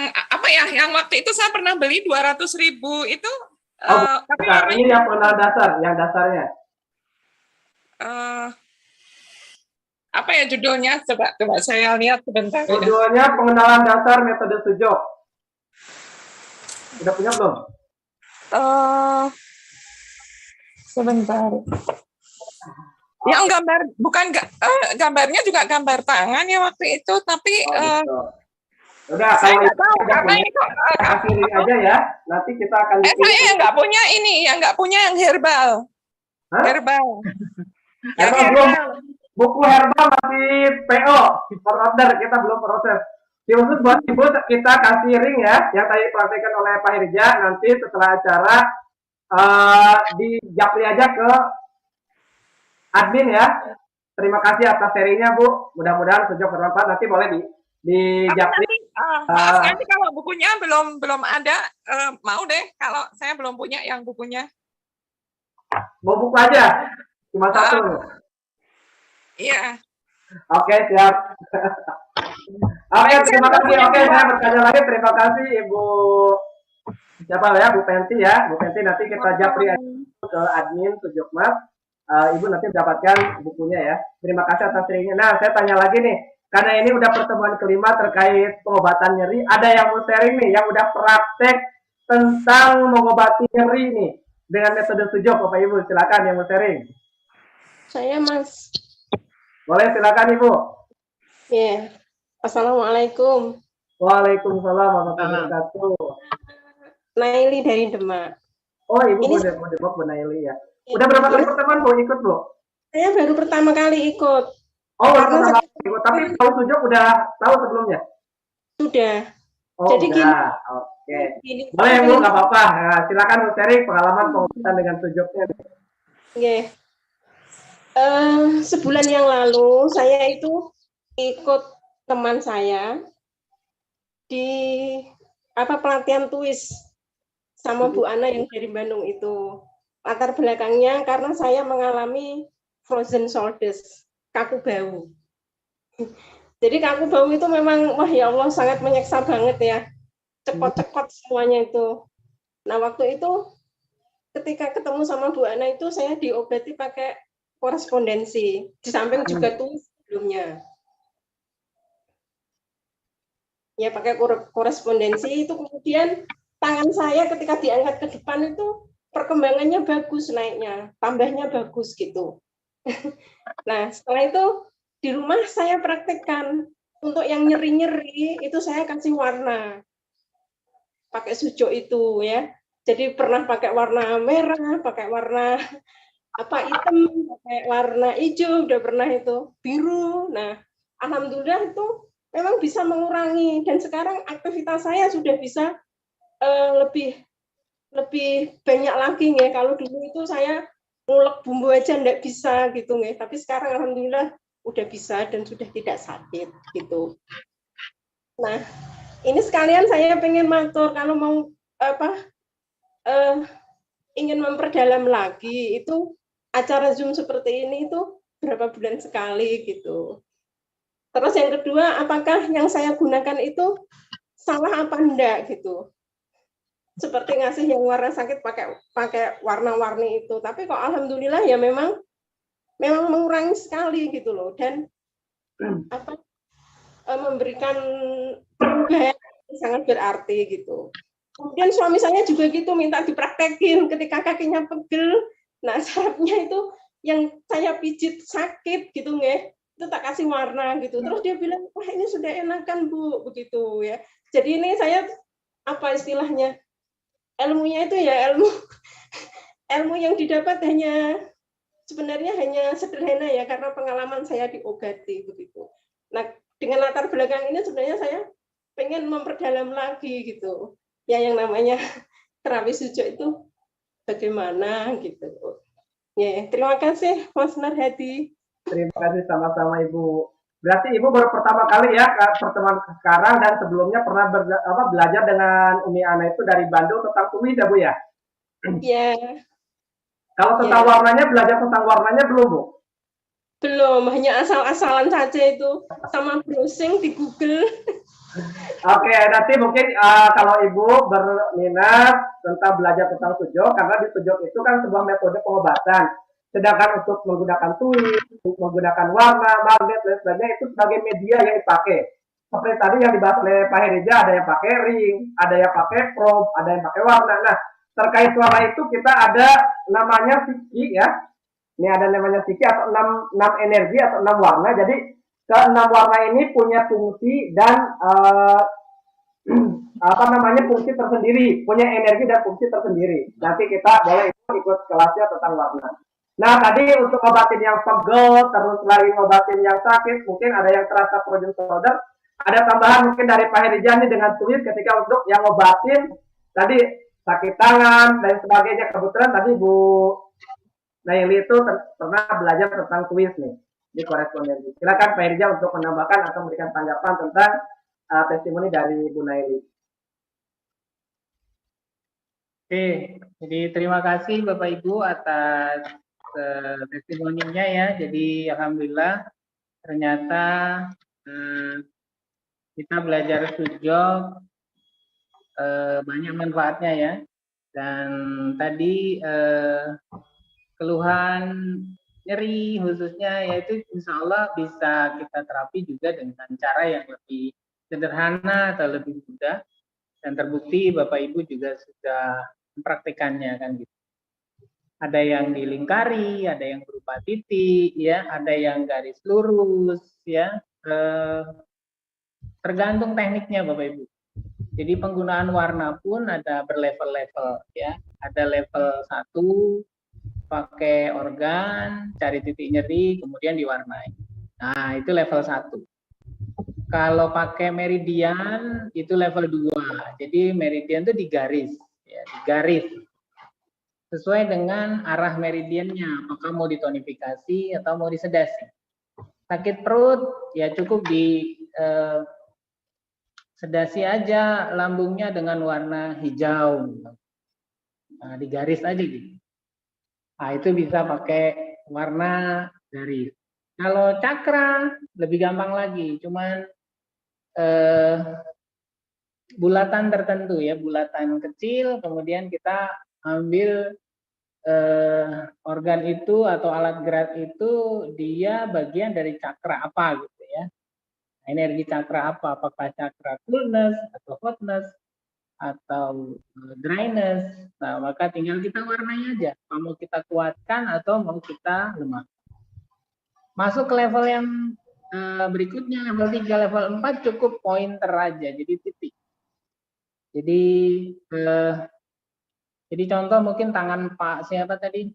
apa ya? Yang waktu itu saya pernah beli 200.000 itu. Tapi ini yang pernah dasar, yang dasarnya. apa ya judulnya? Coba saya lihat sebentar. Ya. Judulnya Pengenalan Dasar Metode Sujok. Udah punya belum? Sebentar. Yang gambar bukan gambarnya juga gambar tangan ya waktu itu, tapi Gitu. Udah, saya kalau nggak itu tahu udah karena punya, itu kasih link aja ya. Nanti kita akan saya yang nggak punya ini, yang nggak punya yang herbal. Hah? Herbal. Yang Herbal belum. herbal. Buku herbal masih PO, per order, kita belum proses. Khusus buat Ibu kita kasih ring ya, yang tadi dipraktekkan oleh Pak Irja. Nanti setelah acara di japri aja ke admin ya. Terima kasih atas serinya Bu. Mudah-mudahan sujud bermanfaat. Nanti boleh di japri. Maaf nanti kalau bukunya belum ada, mau deh kalau saya belum punya yang bukunya. Mau buku aja, cuma satu. Iya. Oke, siap. Oke, terima kasih. Oke, saya bertanya lagi. Terima kasih Ibu. Siapa ya, Bu Penti ya. Bu Penti nanti kita japri ke admin Sujokmas. Ibu nanti mendapatkan bukunya ya. Terima kasih atas sharingnya. Nah, saya tanya lagi nih. Karena ini udah pertemuan kelima terkait pengobatan nyeri. Ada yang mau sharing nih, yang udah praktek tentang mengobati nyeri nih. Dengan metode Sujok, Bapak Ibu. Silakan yang mau sharing. Saya Mas. Boleh, silakan Ibu. Ya. Assalamualaikum. Waalaikumsalam warahmatullahi wabarakatuh. Naili dari Demak. Oh, Ibu Ini mau Depok, Bu Naili ya. Udah berapa kali pertemuan Bu ikut, Bu? saya baru pertama kali ikut. Oh, baru Karena pertama kali ikut. Tapi tahu Sujok udah tahu sebelumnya? sudah. Oh, Jadi udah. Oke. Gini, Boleh, Bu, nggak apa-apa. Nah, silakan Bu sharing pengalaman pengobatan dengan Sujoknya. Oke. Sebulan yang lalu saya itu ikut teman saya di pelatihan tuis sama Bu Ana yang dari Bandung itu. Latar belakangnya karena saya mengalami frozen shoulders, kaku bahu. Jadi kaku bahu itu memang wah ya Allah sangat menyiksa banget ya. Cekot-cekot semuanya itu. Nah, waktu itu ketika ketemu sama Bu Ana itu saya diobati pakai korespondensi, di samping juga tulis sebelumnya. Ya pakai korespondensi itu kemudian tangan saya ketika diangkat ke depan itu perkembangannya bagus naiknya, tambahnya bagus gitu. Nah setelah itu di rumah saya praktekkan untuk yang nyeri-nyeri itu saya kasih warna, pakai Sujok itu ya. Jadi pernah pakai warna merah, pakai warna hitam, pakai warna hijau, udah pernah itu biru. Nah alhamdulillah itu memang bisa mengurangi dan sekarang aktivitas saya sudah bisa lebih banyak lagi ya. Kalau dulu itu saya ngulek bumbu aja enggak bisa gitu ya. Tapi sekarang alhamdulillah udah bisa dan sudah tidak sakit gitu. Nah, ini sekalian saya pengen matur kalau mau ingin memperdalam lagi itu acara Zoom seperti ini itu berapa bulan sekali gitu. Terus yang kedua, apakah yang saya gunakan itu salah apa enggak gitu. Seperti ngasih yang warna sakit pakai warna-warni itu, tapi kok alhamdulillah ya memang mengurangi sekali gitu loh, dan memberikan perubahan yang sangat berarti gitu. Kemudian suami saya juga gitu minta dipraktekin ketika kakinya pegel. Nah syaratnya itu yang saya pijit sakit gitu nggih, itu tak kasih warna gitu. Terus dia bilang wah ini sudah enakan Bu begitu ya. Jadi ini saya istilahnya ilmunya itu ya ilmu yang didapat sebenarnya hanya sederhana ya karena pengalaman saya diobati begitu. Nah dengan latar belakang ini sebenarnya saya pengen memperdalam lagi gitu ya yang namanya terapi Sujok itu bagaimana gitu ya. Terima kasih Mas Narhadi. Terima kasih sama-sama Ibu. Berarti Ibu baru pertama kali ya pertemuan sekarang, dan sebelumnya pernah belajar dengan Umi Ana itu dari Bandung tentang tulis ya Bu ya? Iya. Kalau tentang warnanya, belajar tentang warnanya belum Bu? Belum, hanya asal-asalan saja itu sama browsing di Google. Oke, nanti mungkin kalau Ibu berminat tentang belajar tentang Sujok, karena di Sujok itu kan sebuah metode pengobatan. Sedangkan untuk menggunakan twist, menggunakan warna, magnet, dan sebagainya itu sebagai media yang dipakai. Seperti tadi yang dibahas oleh Pak Herija, ada yang pakai ring, ada yang pakai probe, ada yang pakai warna. Nah, terkait warna itu kita ada namanya siki ya. Ini ada namanya siki atau 6 energi atau 6 warna. Jadi ke-6 warna ini punya fungsi dan apa namanya fungsi tersendiri, punya energi dan fungsi tersendiri. Nanti kita boleh ikut kelasnya tentang warna. Nah, tadi untuk obatin yang pegel, terus lagi ngobatin yang sakit, mungkin ada yang terasa frozen shoulder, ada tambahan mungkin dari Pak Herija nih dengan twist ketika untuk yang ngobatin tadi sakit tangan dan sebagainya. Kebetulan tadi Bu Naili itu pernah belajar tentang twist nih di korespondensi. Silakan Pak Herija untuk menambahkan atau memberikan tanggapan tentang testimoni dari Bu Naili. Oke, jadi terima kasih Bapak Ibu atas testimoninya ya. Jadi alhamdulillah ternyata kita belajar sujud banyak manfaatnya ya. Dan tadi keluhan nyeri khususnya yaitu insya Allah bisa kita terapi juga dengan cara yang lebih sederhana atau lebih mudah, dan terbukti Bapak Ibu juga sudah mempraktikannya kan gitu. Ada yang dilingkari, ada yang berupa titik, ya, ada yang garis lurus, ya, tergantung tekniknya Bapak Ibu. Jadi penggunaan warna pun ada berlevel-level, ya. Ada level 1 pakai organ, cari titik nyeri, kemudian diwarnai. Nah, itu level 1. Kalau pakai meridian itu level 2. Jadi meridian itu digaris, ya, digaris sesuai dengan arah meridiannya, apakah mau ditonifikasi atau mau disedasi. Sakit perut ya cukup di sedasi aja lambungnya dengan warna hijau. Nah, digaris aja gitu. Nah, itu bisa pakai warna garis. Kalau cakra lebih gampang lagi, cuman bulatan tertentu ya, bulatan kecil, kemudian kita ambil organ itu atau alat gerak itu dia bagian dari cakra apa gitu ya. Energi cakra apa? Apakah cakra coolness atau hotness atau dryness? Nah, maka tinggal kita warnai aja. Mau kita kuatkan atau mau kita lemah. Masuk ke level yang berikutnya, level 3, level 4 cukup pointer aja, jadi titik. Jadi contoh mungkin tangan Pak siapa tadi?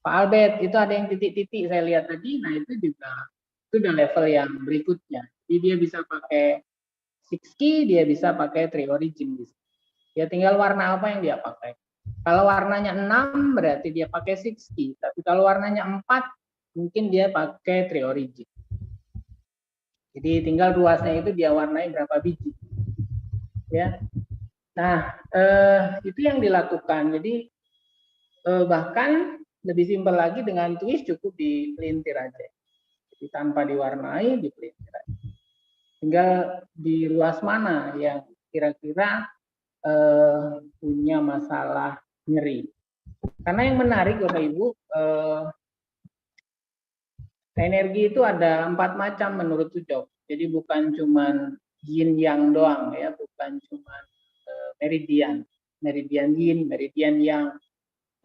Pak Albert, itu ada yang titik-titik saya lihat tadi. Nah, itu juga itu udah level yang berikutnya. Jadi dia bisa pakai 6 key, dia bisa pakai 3 origin. Ya tinggal warna apa yang dia pakai. Kalau warnanya 6 berarti dia pakai 6 key. Tapi kalau warnanya 4 mungkin dia pakai 3 origin. Jadi tinggal ruasnya itu dia warnai berapa biji. Ya. Nah, itu yang dilakukan. Jadi bahkan lebih simpel lagi dengan twist cukup dipelintir aja. Jadi tanpa diwarnai, dipelintir aja. Tinggal di ruas mana yang kira-kira punya masalah nyeri. Karena yang menarik Bapak Ibu, energi itu ada 4 macam menurut Sujok. Jadi bukan cuma yin yang doang ya, bukan cuma meridian yin, meridian yang,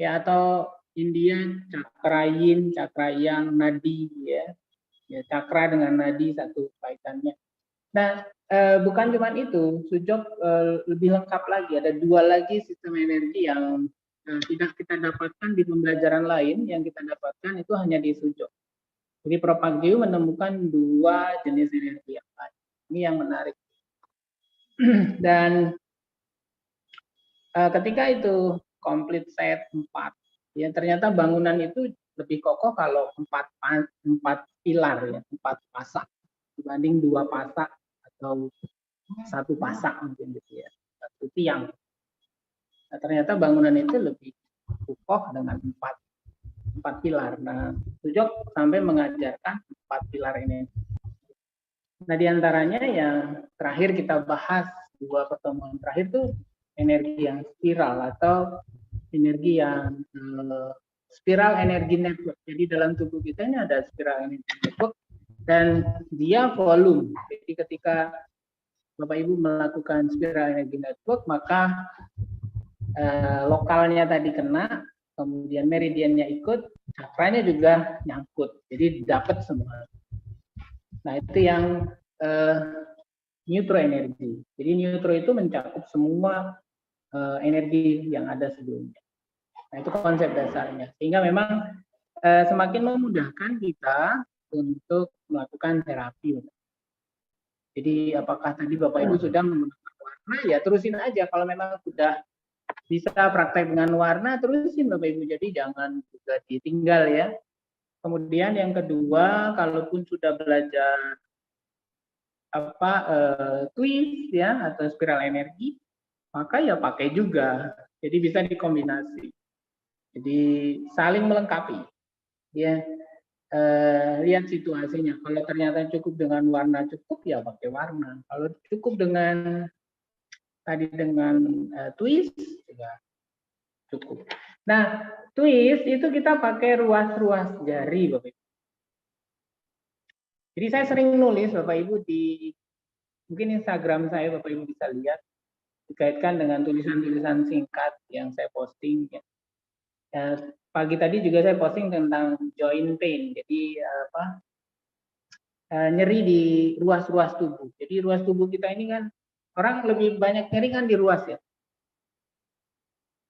ya, atau India cakra yin, cakra yang, nadi ya, cakra dengan nadi satu kaitannya. Nah, bukan cuma itu, Sujok lebih lengkap lagi, ada 2 lagi sistem energi yang tidak kita dapatkan di pembelajaran lain, yang kita dapatkan itu hanya di Sujok. Jadi Prof. Agdiu menemukan 2 jenis energi yang lain. Ini yang menarik. Dan ketika itu komplit set 4, ya ternyata bangunan itu lebih kokoh kalau 4 pilar ya, 4 pasak dibanding 2 pasak atau 1 pasak mungkin gitu ya, 1 tiang. Nah, ternyata bangunan itu lebih kokoh dengan 4 pilar. Nah, Sujok sampai mengajarkan 4 pilar ini. Nah, diantaranya yang terakhir kita bahas 2 pertemuan terakhir tuh energi yang spiral atau energi yang spiral energi network. Jadi dalam tubuh kita ini ada spiral energi network dan dia volume. Jadi ketika Bapak Ibu melakukan spiral energi network, maka lokalnya tadi kena, kemudian meridiannya ikut, cakranya juga nyangkut. Jadi dapat semua. Nah, itu yang neutro energi. Jadi neutro itu mencakup semua energi yang ada sebelumnya. Nah, itu konsep dasarnya. Sehingga memang semakin memudahkan kita untuk melakukan terapi. Jadi apakah tadi Bapak Ibu sudah menggunakan warna, ya terusin aja. Kalau memang sudah bisa praktek dengan warna, terusin Bapak Ibu. Jadi jangan juga ditinggal ya. Kemudian yang kedua, kalaupun sudah belajar twist ya atau spiral energi, maka ya pakai juga. Jadi bisa dikombinasi. Jadi saling melengkapi. Ya. Lihat situasinya. Kalau ternyata cukup dengan warna cukup, ya pakai warna. Kalau cukup dengan tadi dengan twist juga cukup. Nah, twist itu kita pakai ruas-ruas jari, Bapak Ibu. Jadi saya sering nulis Bapak Ibu di mungkin Instagram saya, Bapak Ibu bisa lihat dikaitkan dengan tulisan-tulisan singkat yang saya posting. Ya. Pagi tadi juga saya posting tentang joint pain. Jadi nyeri di ruas-ruas tubuh. Jadi ruas tubuh kita ini kan orang lebih banyak nyeri kan di ruas ya.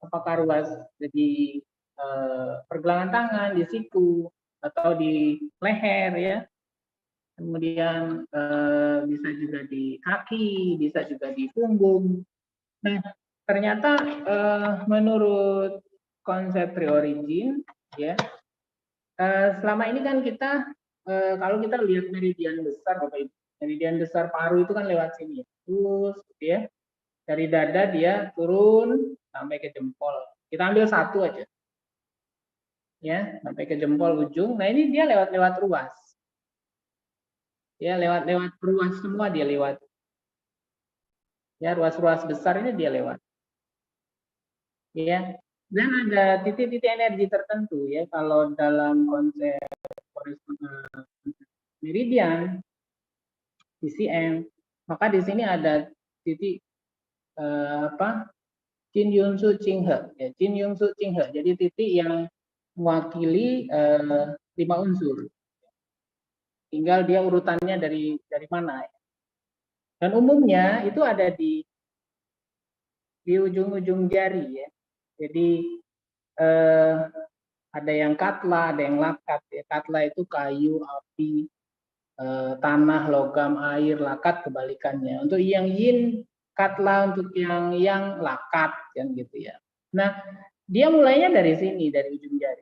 Apakah ruas jadi pergelangan tangan, di siku atau di leher ya. Kemudian bisa juga di kaki, bisa juga di punggung. Nah, ternyata menurut konsep pre-origin ya, selama ini kan kita kalau kita lihat meridian besar Bapak Ibu, meridian besar paru itu kan lewat sini ya. Terus ya dari dada dia turun sampai ke jempol. Kita ambil satu aja. Ya, sampai ke jempol ujung. Nah, ini dia lewat ruas. Ya, lewat ruas semua dia lewat. Ya, ruas-ruas besar ini dia lewat. Ya. Dan ada titik-titik energi tertentu ya kalau dalam konsep meridian TCM, maka di sini ada titik Jin Yunsu Qinghe ya, Jin Yunsu Qinghe. Jadi titik yang mewakili 5 unsur. Tinggal dia urutannya dari mana. Dan umumnya itu ada di ujung-ujung jari ya. Jadi ada yang katla, ada yang lakat. Ya. Katla itu kayu, api, tanah, logam, air, lakat kebalikannya. Untuk yang yin katla, untuk yang lakat, yang gitu ya. Nah, dia mulainya dari sini, dari ujung jari.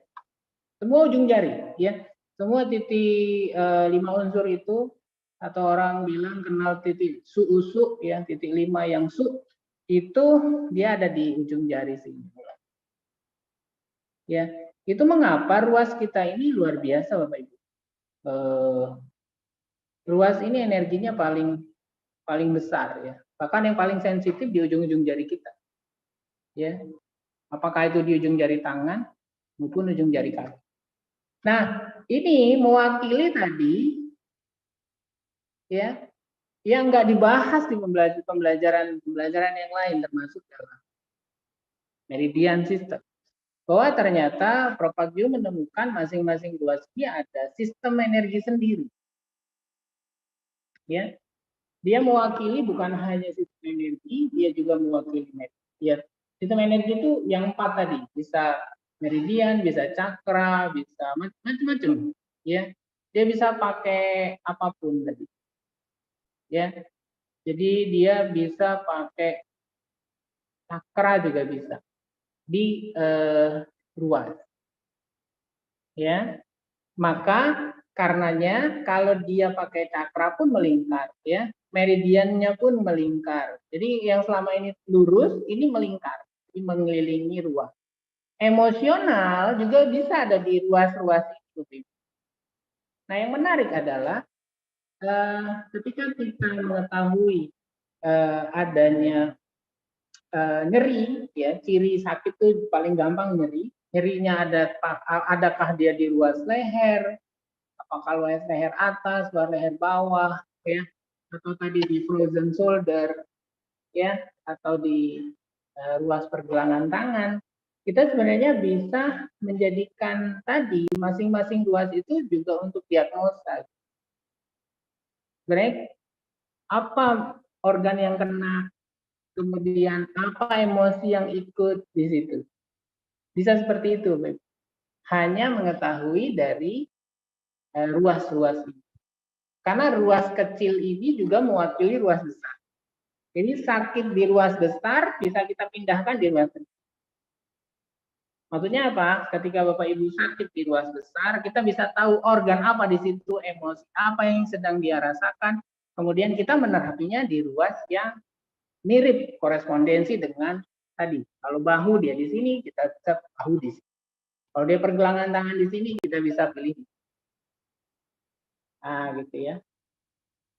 Semua ujung jari, ya. Semua titik 5 unsur itu, atau orang bilang kenal titik su-usu, ya, titik 5 yang su, itu dia ada di ujung jari sini. Ya, itu mengapa ruas kita ini luar biasa, Bapak Ibu. Ruas ini energinya paling besar ya. Bahkan yang paling sensitif di ujung-ujung jari kita. Ya. Apakah itu di ujung jari tangan maupun ujung jari kaki. Nah, ini mewakili tadi ya yang nggak dibahas di pembelajaran yang lain termasuk dalam meridian system. Bahwa ternyata Prof. Agyu menemukan masing-masing ruas ini ada sistem energi sendiri. Ya, dia mewakili bukan hanya sistem energi, dia juga mewakili ya, sistem energi itu yang 4 tadi, bisa meridian, bisa cakra, bisa macam-macam. Ya, dia bisa pakai apapun tadi. Ya, jadi dia bisa pakai cakra juga bisa di ruas. Ya, maka karenanya kalau dia pakai cakra pun melingkar, ya, meridiannya pun melingkar. Jadi yang selama ini lurus, ini melingkar, ini mengelilingi ruas. Emosional juga bisa ada di ruas-ruas itu. Nah, yang menarik adalah ketika kita mengetahui adanya nyeri, ya, ciri sakit itu paling gampang nyeri. nyerinya adakah dia di ruas leher, apakah luas leher atas, luas leher bawah, ya, atau tadi di frozen shoulder, ya, atau di ruas pergelangan tangan. Kita sebenarnya bisa menjadikan tadi masing-masing ruas itu juga untuk diagnosa. Sebenarnya apa organ yang kena, kemudian apa emosi yang ikut di situ. Bisa seperti itu, Bapak. Hanya mengetahui dari ruas-ruas ini. Karena ruas kecil ini juga mewakili ruas besar. Jadi sakit di ruas besar bisa kita pindahkan di ruas kecil. Maksudnya apa? Ketika Bapak Ibu sakit di ruas besar, kita bisa tahu organ apa di situ, emosi apa yang sedang dia rasakan. Kemudian kita menerapinya di ruas yang mirip korespondensi dengan tadi. Kalau bahu dia di sini, kita bisa bahu di sini. Kalau dia pergelangan tangan di sini, kita bisa pilih. Nah, gitu ya.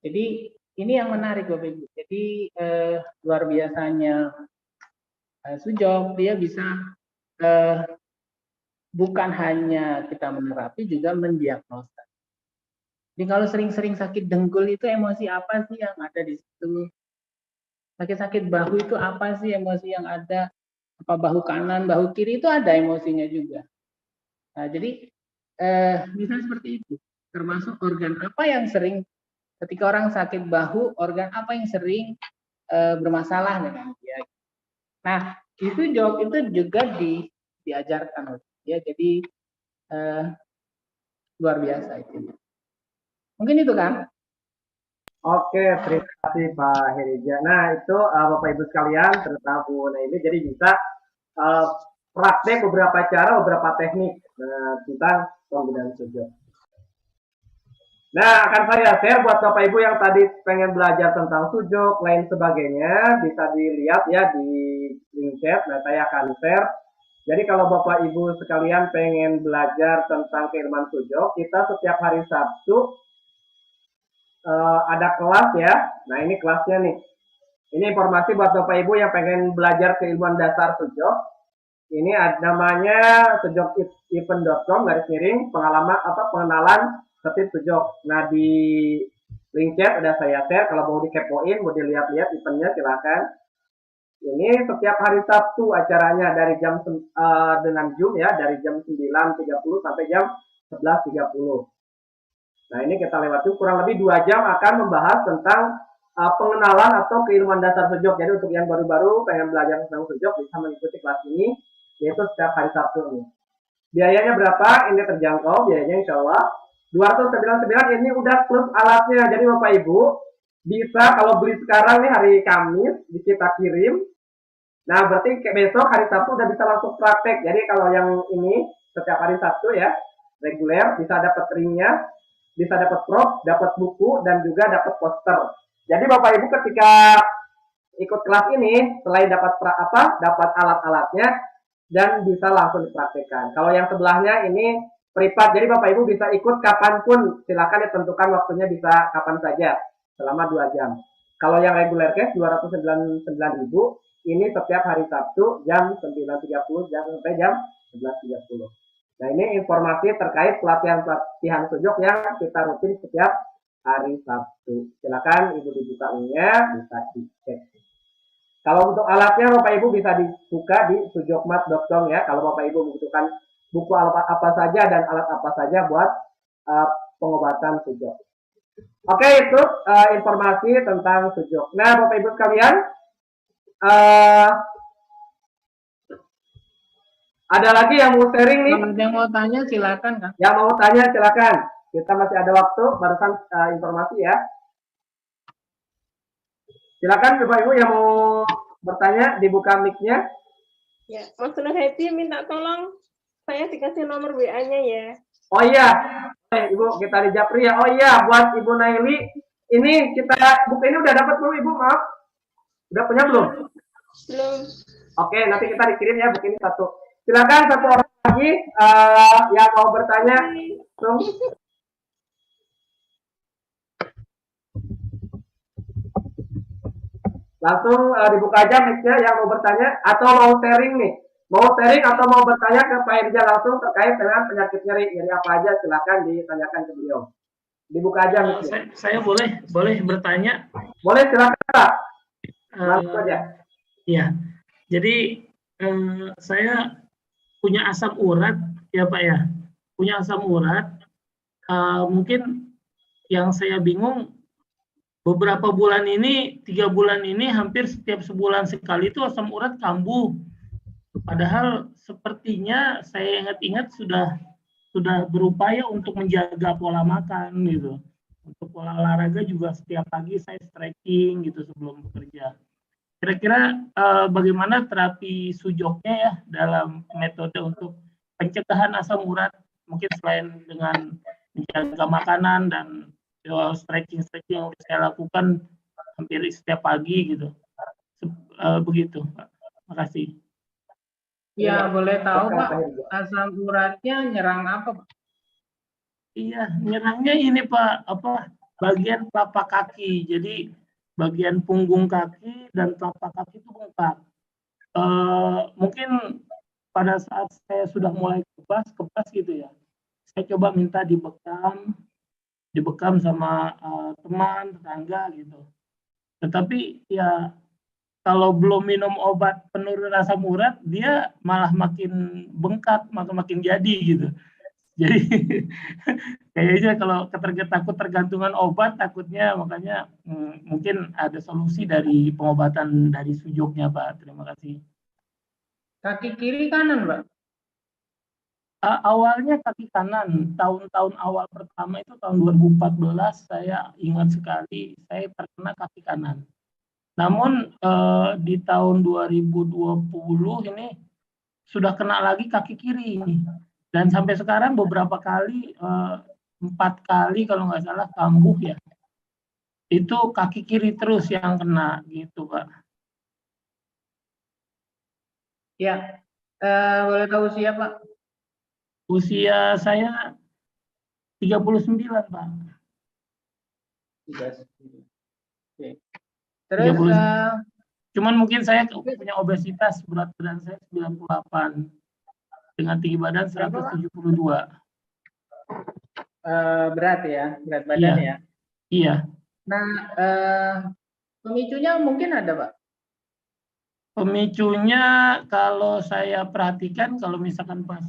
Jadi ini yang menarik Bapak Ibu. Jadi luar biasanya Sujok, dia bisa bukan hanya kita menerapi, juga mendiagnosa. Jadi kalau sering-sering sakit dengkul itu emosi apa sih yang ada di situ? Sakit-sakit bahu itu apa sih emosi yang ada? Apa bahu kanan, bahu kiri itu ada emosinya juga. Nah, jadi bisa seperti itu. Termasuk organ apa yang sering ketika orang sakit bahu, organ apa yang sering bermasalah dengan dia. Nah, itu jawab itu juga diajarkan, ya. Jadi luar biasa itu. Mungkin itu kan? Oke, terima kasih Pak Herija. Nah, itu Bapak Ibu sekalian, terutama Bu Naili, jadi bisa praktek beberapa cara, beberapa teknik tentang penggunaan sujud. Nah, akan saya share buat Bapak Ibu yang tadi pengen belajar tentang sujud, lain sebagainya, bisa dilihat ya di link chat. Nah, saya akan share. Jadi kalau Bapak Ibu sekalian pengen belajar tentang keilmuan sujud, kita setiap hari Sabtu ada kelas ya. Nah, ini kelasnya nih. Ini informasi buat Bapak Ibu yang pengen belajar keilmuan dasar sujud. Ini namanya sujudevent.com / pengenalan setip sujud. Nah, di link chat udah saya share. Kalau mau dikepoin, mau dilihat-lihat eventnya silakan. Ini setiap hari Sabtu acaranya dari jam dengan Zoom ya, dari jam 9.30 sampai jam 11.30. Nah, ini kita lewati kurang lebih 2 jam akan membahas tentang pengenalan atau keilmuan dasar sujud. Jadi untuk yang baru-baru pengen belajar tentang sujud bisa mengikuti kelas ini, yaitu setiap hari Sabtu ini. Biayanya berapa? Ini terjangkau, biayanya insya Allah 299. Ini udah plus alatnya. Jadi Bapak Ibu bisa kalau beli sekarang nih hari Kamis kita kirim. Nah, berarti besok hari Sabtu udah bisa langsung praktek. Jadi kalau yang ini setiap hari Sabtu ya, reguler, bisa dapat ringnya, bisa dapat prop, dapat buku, dan juga dapat poster. Jadi Bapak Ibu ketika ikut kelas ini, selain dapat dapat alat-alatnya, dan bisa langsung dipraktekkan. Kalau yang sebelahnya ini privat, jadi Bapak Ibu bisa ikut kapanpun, silakan ditentukan waktunya bisa kapan saja, selama 2 jam. Kalau yang regular case 299.000, ini setiap hari Sabtu jam 9.30 sampai jam 11.30. Nah, ini informasi terkait pelatihan sujud yang kita rutin setiap hari Sabtu. Silakan Ibu dibuka linknya, bisa dicek. Kalau untuk alatnya Bapak Ibu bisa dibuka di sujudmat.com ya. Kalau Bapak Ibu membutuhkan buku apa saja dan alat apa saja buat pengobatan sujud. Oke, itu informasi tentang sujud. Nah, Bapak Ibu sekalian, ada lagi yang mau sharing nih? Kalau ada yang mau tanya silakan kan. Yang mau tanya silakan. Kita masih ada waktu, barusan informasi ya. Silakan Bapak Ibu yang mau bertanya, dibuka mic-nya. Ya, Mas Nur Hadi minta tolong saya dikasih nomor WA-nya ya. Oh iya, Ibu kita di Japri ya. Oh iya, buat Ibu Naili, ini buku ini udah dapat belum Ibu? Maaf, udah punya belum? Belum. Oke, nanti kita dikirim ya buku ini satu. Silakan satu orang lagi yang mau bertanya. Langsung dibuka aja mic-nya yang mau bertanya atau mau sharing nih. Mau sharing atau mau bertanya ke Pak Irja langsung terkait dengan penyakit nyeri apa aja, silakan ditanyakan ke beliau. Dibuka aja mic-nya. Saya boleh bertanya? Boleh, silakan Pak. Eh, Langsung aja. Ya, jadi saya punya asam urat ya Pak ya, punya asam urat. Mungkin yang saya bingung beberapa bulan ini, 3 bulan ini hampir setiap sebulan sekali itu asam urat kambuh. Padahal sepertinya saya ingat-ingat sudah berupaya untuk menjaga pola makan gitu. Untuk pola olahraga juga setiap pagi saya stretching gitu sebelum bekerja. Kira-kira bagaimana terapi sujoknya ya dalam metode untuk pencegahan asam urat, mungkin selain dengan menjaga makanan dan stretching yang saya lakukan hampir setiap pagi gitu. Begitu Pak. Makasih. Ya, boleh tahu Pak, asam uratnya nyerang apa Pak? Iya, nyerangnya ini Pak, bagian telapak kaki. Jadi bagian punggung kaki dan telapak kaki itu bengkak. Mungkin pada saat saya sudah mulai kebas gitu ya, saya coba minta dibekam sama teman, tetangga gitu. Tetapi ya kalau belum minum obat penurun asam urat, dia malah makin bengkak, makin jadi gitu. Jadi kayaknya kalau takut tergantungan obat, takutnya makanya mungkin ada solusi dari pengobatan dari sujoknya Pak. Terima kasih. Kaki kiri kanan Pak? Awalnya kaki kanan, tahun-tahun awal pertama itu tahun 2014 saya ingat sekali saya terkena kaki kanan. Namun di tahun 2020 ini sudah kena lagi kaki kiri dan sampai sekarang beberapa kali 4 kali kalau nggak salah kambuh ya. Itu kaki kiri terus yang kena gitu Pak. Ya, boleh tahu usia Pak? Usia saya 39 Pak. Oke. Terus cuman mungkin saya punya obesitas, berat badan saya 98 dengan tinggi badan 172. Berat ya, berat badan ya. Iya. Nah, pemicunya mungkin ada Pak? Pemicunya kalau saya perhatikan kalau misalkan pas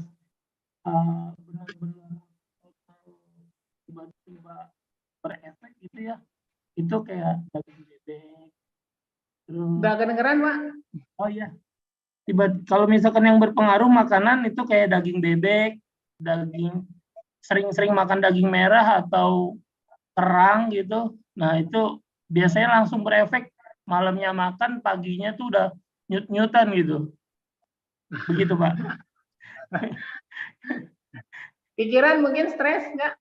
benar-benar tiba-tiba berefek gitu ya, itu kayak daging bebek. Nggak kedengeran Pak? Oh iya, kalau misalkan yang berpengaruh makanan itu kayak daging bebek, sering-sering makan daging merah atau kerang gitu. Nah itu biasanya langsung berefek, malamnya makan, paginya tuh udah nyut-nyutan gitu. Begitu Pak. Pikiran mungkin stres nggak?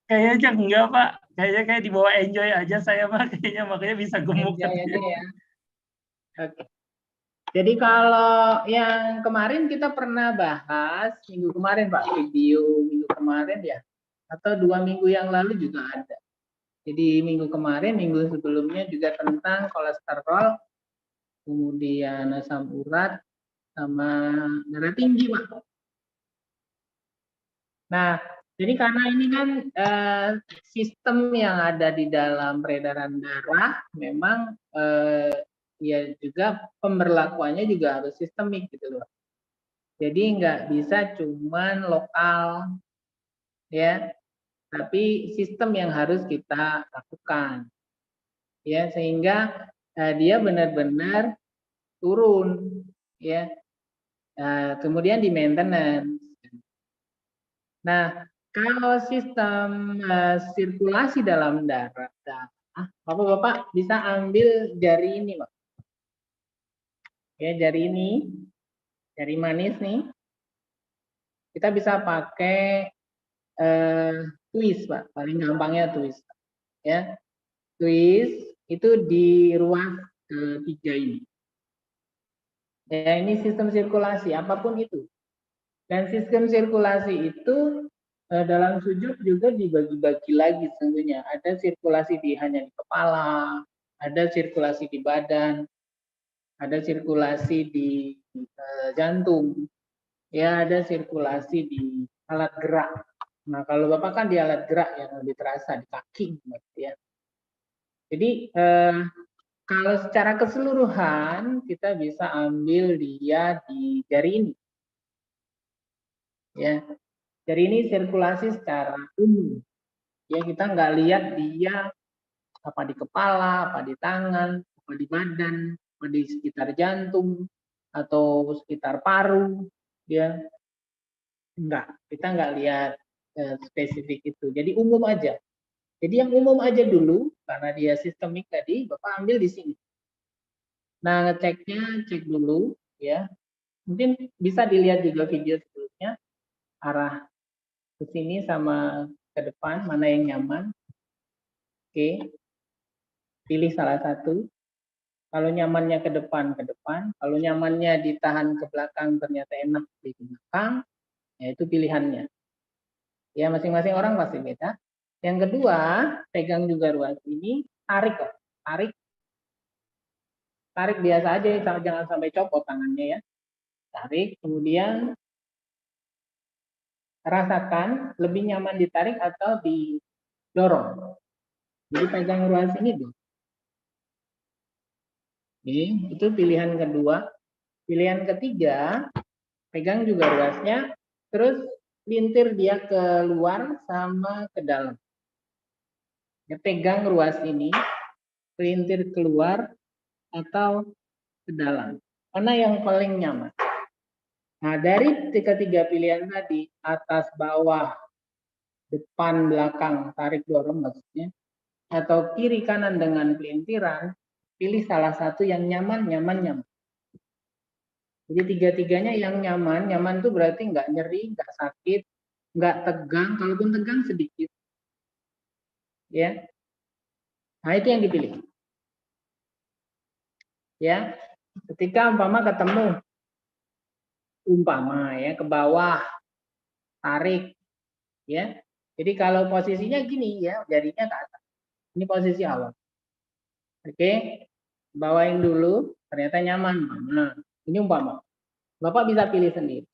Kayaknya enggak Pak. Kayaknya kayak dibawa enjoy aja saya Pak. Kayaknya makanya bisa gemuk. Enjoy aja ya. Oke. Jadi kalau yang kemarin kita pernah bahas minggu kemarin Pak, video minggu kemarin ya, atau 2 minggu yang lalu juga ada. Jadi minggu kemarin, minggu sebelumnya juga tentang kolesterol, kemudian asam urat, sama darah tinggi Pak. Nah, jadi karena ini kan sistem yang ada di dalam peredaran darah memang ya juga pemberlakuannya juga harus sistemik gitu loh. Jadi nggak bisa cuman lokal ya, tapi sistem yang harus kita lakukan ya, sehingga dia benar-benar turun ya, kemudian di maintenance. Nah, kalau sistem sirkulasi dalam darah, Bapak-bapak bisa ambil jari ini, Pak. Ya, jari ini, jari manis nih. Kita bisa pakai twist, Pak. Paling gampangnya twist. Ya, twist itu di ruang ketiga ini. Ya, ini sistem sirkulasi apapun itu. Dan sistem sirkulasi itu dalam sujud juga dibagi-bagi lagi tentunya. Ada sirkulasi hanya di kepala, ada sirkulasi di badan. ada sirkulasi di jantung, ya ada sirkulasi di alat gerak. Nah, kalau Bapak kan di alat gerak yang lebih terasa di kaki, ya. Jadi kalau secara keseluruhan kita bisa ambil dia di jari ini, ya. Jari ini sirkulasi secara umum, ya kita nggak lihat dia apa di kepala, apa di tangan, apa di badan, apa di sekitar jantung atau sekitar paru, ya. Enggak, kita nggak lihat spesifik itu. Jadi umum aja. Jadi yang umum aja dulu, karena dia sistemik tadi, Bapak ambil di sini. Nah, ngeceknya, cek dulu, ya. Mungkin bisa dilihat juga video sebelumnya, arah ke sini sama ke depan, mana yang nyaman. Oke, pilih salah satu. Kalau nyamannya ke depan, Kalau nyamannya ditahan ke belakang, ternyata enak di belakang, ya itu pilihannya. Ya, masing-masing orang pasti beda. Yang kedua, pegang juga ruas ini, tarik kok. Tarik biasa aja, jangan sampai copot tangannya ya. Tarik, kemudian rasakan lebih nyaman ditarik atau didorong. Jadi pegang ruas ini dulu. Oke, itu pilihan kedua. Pilihan ketiga, pegang juga ruasnya, terus lintir dia keluar sama ke dalam. Ya, pegang ruas ini, lintir keluar atau ke dalam. Mana yang paling nyaman? Nah, dari ketiga pilihan tadi, atas, bawah, depan, belakang, tarik, dorong maksudnya, atau kiri, kanan dengan pelintiran, pilih salah satu yang nyaman. Jadi tiga-tiganya yang nyaman itu berarti nggak nyeri, nggak sakit, nggak tegang, kalaupun tegang sedikit. Ya, nah itu yang dipilih. Ya, ketika ketemu, ya ke bawah, tarik, ya. Jadi kalau posisinya gini ya, jarinya ke atas. Ini posisi awal. Oke, bawain dulu, ternyata nyaman. Nah, ini umpama. Bapak bisa pilih sendiri.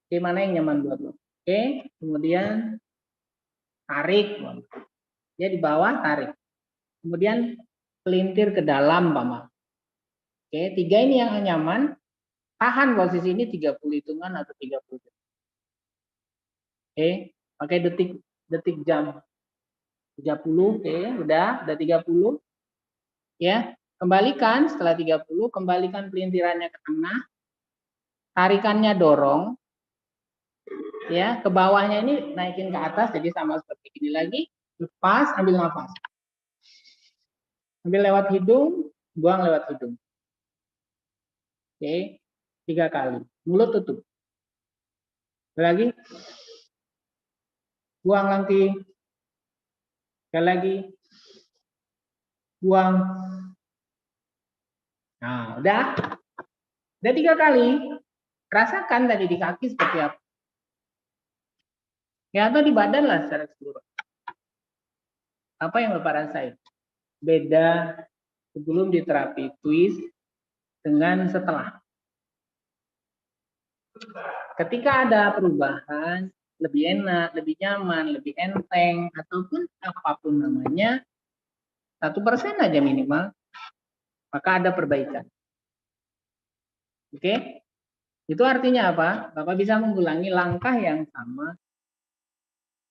Oke, mana yang nyaman buat lo? Oke, kemudian tarik. Ya, di bawah tarik. Kemudian pelintir ke dalam, Bapak. Oke, tiga ini yang nyaman. Tahan posisi ini 30 hitungan atau 30 detik. Oke, pakai detik jam. 30, oke, udah 30. Ya, kembalikan setelah 30, kembalikan pelintirannya ke tengah. Tarikannya dorong. Ya, ke bawahnya ini naikin ke atas jadi sama seperti ini lagi. Lepas, ambil nafas. Ambil lewat hidung, buang lewat hidung. Oke, 3 kali. Mulut tutup. Lagi. Buang lagi. Sekali lagi. Buang. Nah, udah 3 kali. Rasakan tadi di kaki seperti apa. Ya, atau di badan lah secara keseluruhan. Apa yang Bapak rasain? Beda sebelum diterapi twist dengan setelah. Ketika ada perubahan, lebih enak, lebih nyaman, lebih enteng, ataupun apapun namanya, 1% aja minimal, maka ada perbaikan. Oke? Itu artinya apa? Bapak bisa mengulangi langkah yang sama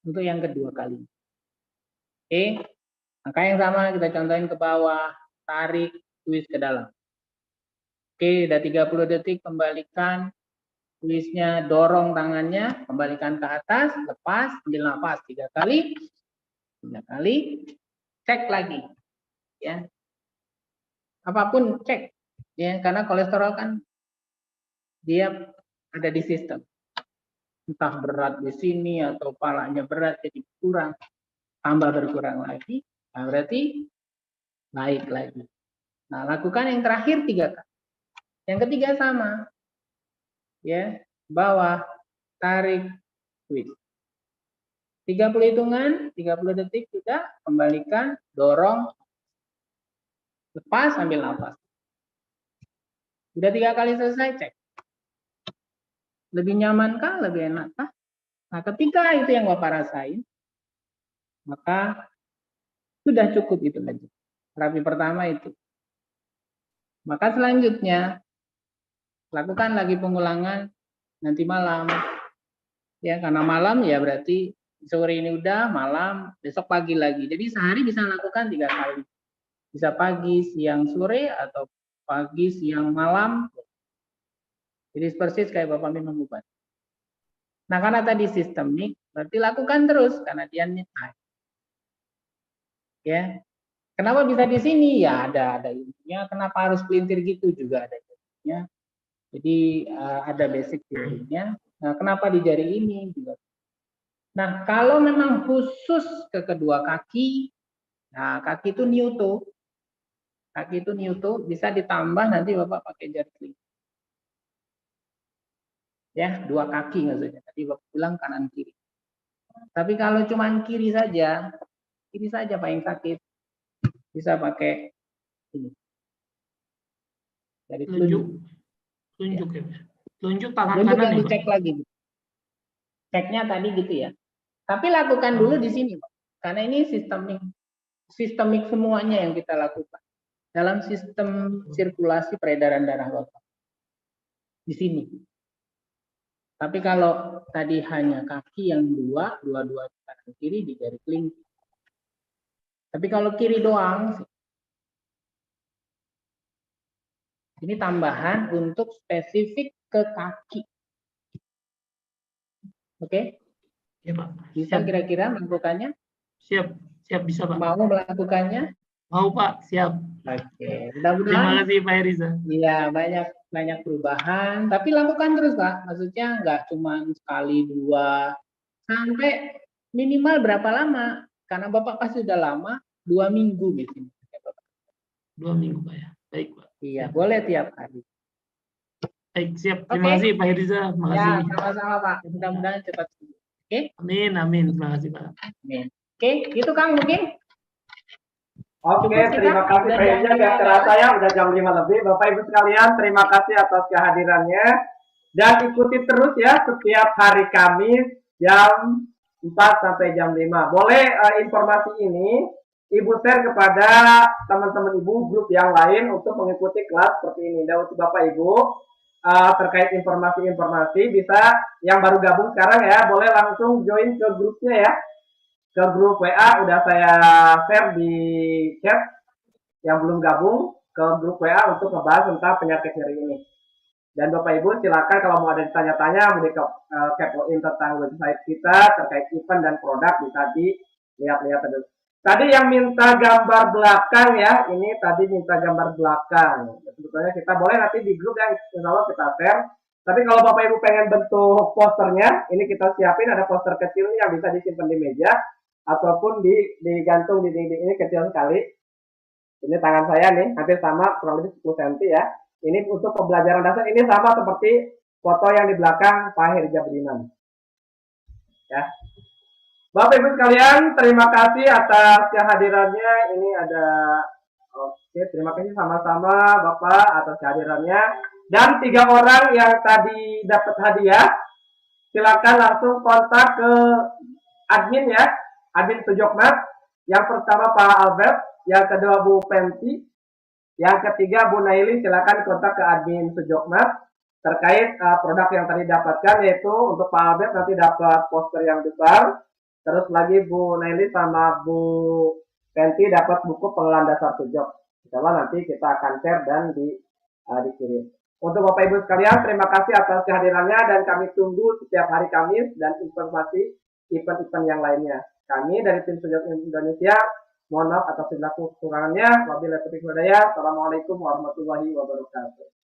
untuk yang kedua kali. Oke? Langkah yang sama kita contohin ke bawah, tarik, twist ke dalam. Oke, udah 30 detik, kembalikan twistnya, dorong tangannya, kembalikan ke atas, lepas, ambil nafas 3 kali, 3 kali, cek lagi. Ya. Apapun cek. Ya, karena kolesterol kan dia ada di sistem. Entah berat di sini atau palanya berat jadi kurang, tambah berkurang lagi, nah berarti naik lagi. Nah, lakukan yang terakhir 3 kali. Yang ketiga sama. Ya, bawah, tarik, twist. 30 hitungan, 30 detik sudah, kembalikan, dorong, lepas, ambil nafas. Udah 3 kali selesai, cek. Lebih nyaman kah? Lebih enak kah? Nah, ketika itu yang Bapak rasain, maka sudah cukup itu aja. Terapi pertama itu. Maka selanjutnya, lakukan lagi pengulangan nanti malam. Ya, karena malam ya berarti sore ini udah, malam, besok pagi lagi. Jadi sehari bisa lakukan 3 kali. Bisa pagi, siang, sore, atau pagi, siang, malam. Jadi persis kayak Bapak minum obat. Nah, karena tadi sistemik, berarti lakukan terus karena dia niat. Ya. Kenapa bisa di sini? Ya ada ilmunya. Kenapa harus pelintir gitu juga ada ilmunya. Jadi ada basic ilmunya. Nah, kenapa di jari ini juga. Nah, kalau memang khusus ke kedua kaki, nah kaki itu Newton. Kaki itu Newton bisa ditambah nanti Bapak pakai jari kelingking. Ya, 2 kaki maksudnya. Tadi Bapak bilang kanan kiri. Tapi kalau cuma kiri saja Pak yang sakit. Bisa pakai ini. Dari Tunjuk ya. Tunjuk tangan tunjuk kanan dan ya, dicek lagi. Ceknya tadi gitu ya. Tapi lakukan dulu di sini, Pak. Karena ini sistemik semuanya yang kita lakukan. Dalam sistem sirkulasi peredaran darah Bapak. Di sini. Tapi kalau tadi hanya kaki yang dua-dua kanan kiri di jari kelingking. Tapi kalau kiri doang, ini tambahan untuk spesifik ke kaki. Oke? Ya, Pak. Bisa Siap. kira-kira melakukannya? Siap bisa Pak. Mau melakukannya? Mau Pak, siap. Oke, Terima mudah-mudahan. kasih Pak Heriza. Iya, banyak perubahan, tapi lakukan terus Pak. Maksudnya nggak cuma sekali 2, sampai minimal berapa lama? Karena Bapak pasti sudah lama, 2 minggu gitu. 2 minggu Pak ya. Baik Pak. Iya, boleh tiap hari. Baik, siap. Terima kasih Pak Heriza. Terima Ya, kasih. sama-sama Pak. Mudah-mudahan cepat sembuh. Oke? Amin. Terima kasih Pak. Amin. Oke, gitu Kang mungkin. Oke, Cukup kita? terima kasih Udah Pak Irja. jam Gak 5 kerasa ya, udah jam 5 lebih. Bapak Ibu sekalian, terima kasih atas kehadirannya. Dan ikuti terus ya setiap hari Kamis jam 4 sampai jam 5. Boleh informasi ini Ibu share kepada teman-teman Ibu grup yang lain untuk mengikuti kelas seperti ini. Dan untuk Bapak Ibu terkait informasi-informasi bisa yang baru gabung sekarang ya, boleh langsung join ke grupnya ya. Ke grup WA udah saya share di chat. Yang belum gabung ke grup WA untuk ngebahas tentang penyakit nyeri ini. Dan Bapak Ibu silakan kalau mau ada tanya-tanya, mau kepoin tentang website kita terkait event dan produk bisa dilihat-lihat dulu. Tadi yang minta gambar belakang ya, ini tadi minta gambar belakang. Sebetulnya kita boleh nanti di grup yang insya Allah kita share. Tapi kalau Bapak Ibu pengen bentuk posternya, ini kita siapin ada poster kecil yang bisa disimpan di meja ataupun digantung di dinding. Ini kecil sekali. Ini tangan saya nih, hampir sama, kurang lebih 10 cm ya. Ini untuk pembelajaran dasar, ini sama seperti foto yang di belakang Pak Herja Budiman. Ya. Bapak Ibu sekalian, terima kasih atas kehadirannya. Ini ada, oke, terima kasih sama-sama Bapak atas kehadirannya. Dan 3 orang yang tadi dapat hadiah, silakan langsung kontak ke admin ya, admin Sujokmat. Yang pertama Pak Albert, yang kedua Bu Penti, yang ketiga Bu Naili. Silakan kontak ke admin Sujokmat terkait produk yang tadi dapatkan, yaitu untuk Pak Albert nanti dapat poster yang besar. Terus lagi Bu Naili sama Bu Penti dapat buku pengenalan dasar Sujok. Insyaallah nanti kita akan share dan dikirim. Untuk Bapak Ibu sekalian, terima kasih atas kehadirannya dan kami tunggu setiap hari Kamis dan informasi event-event yang lainnya. Kami dari tim Sujok Indonesia, mohon maaf atas segala kekurangannya. Wabillahi taufiq wal hidayah. Assalamualaikum warahmatullahi wabarakatuh.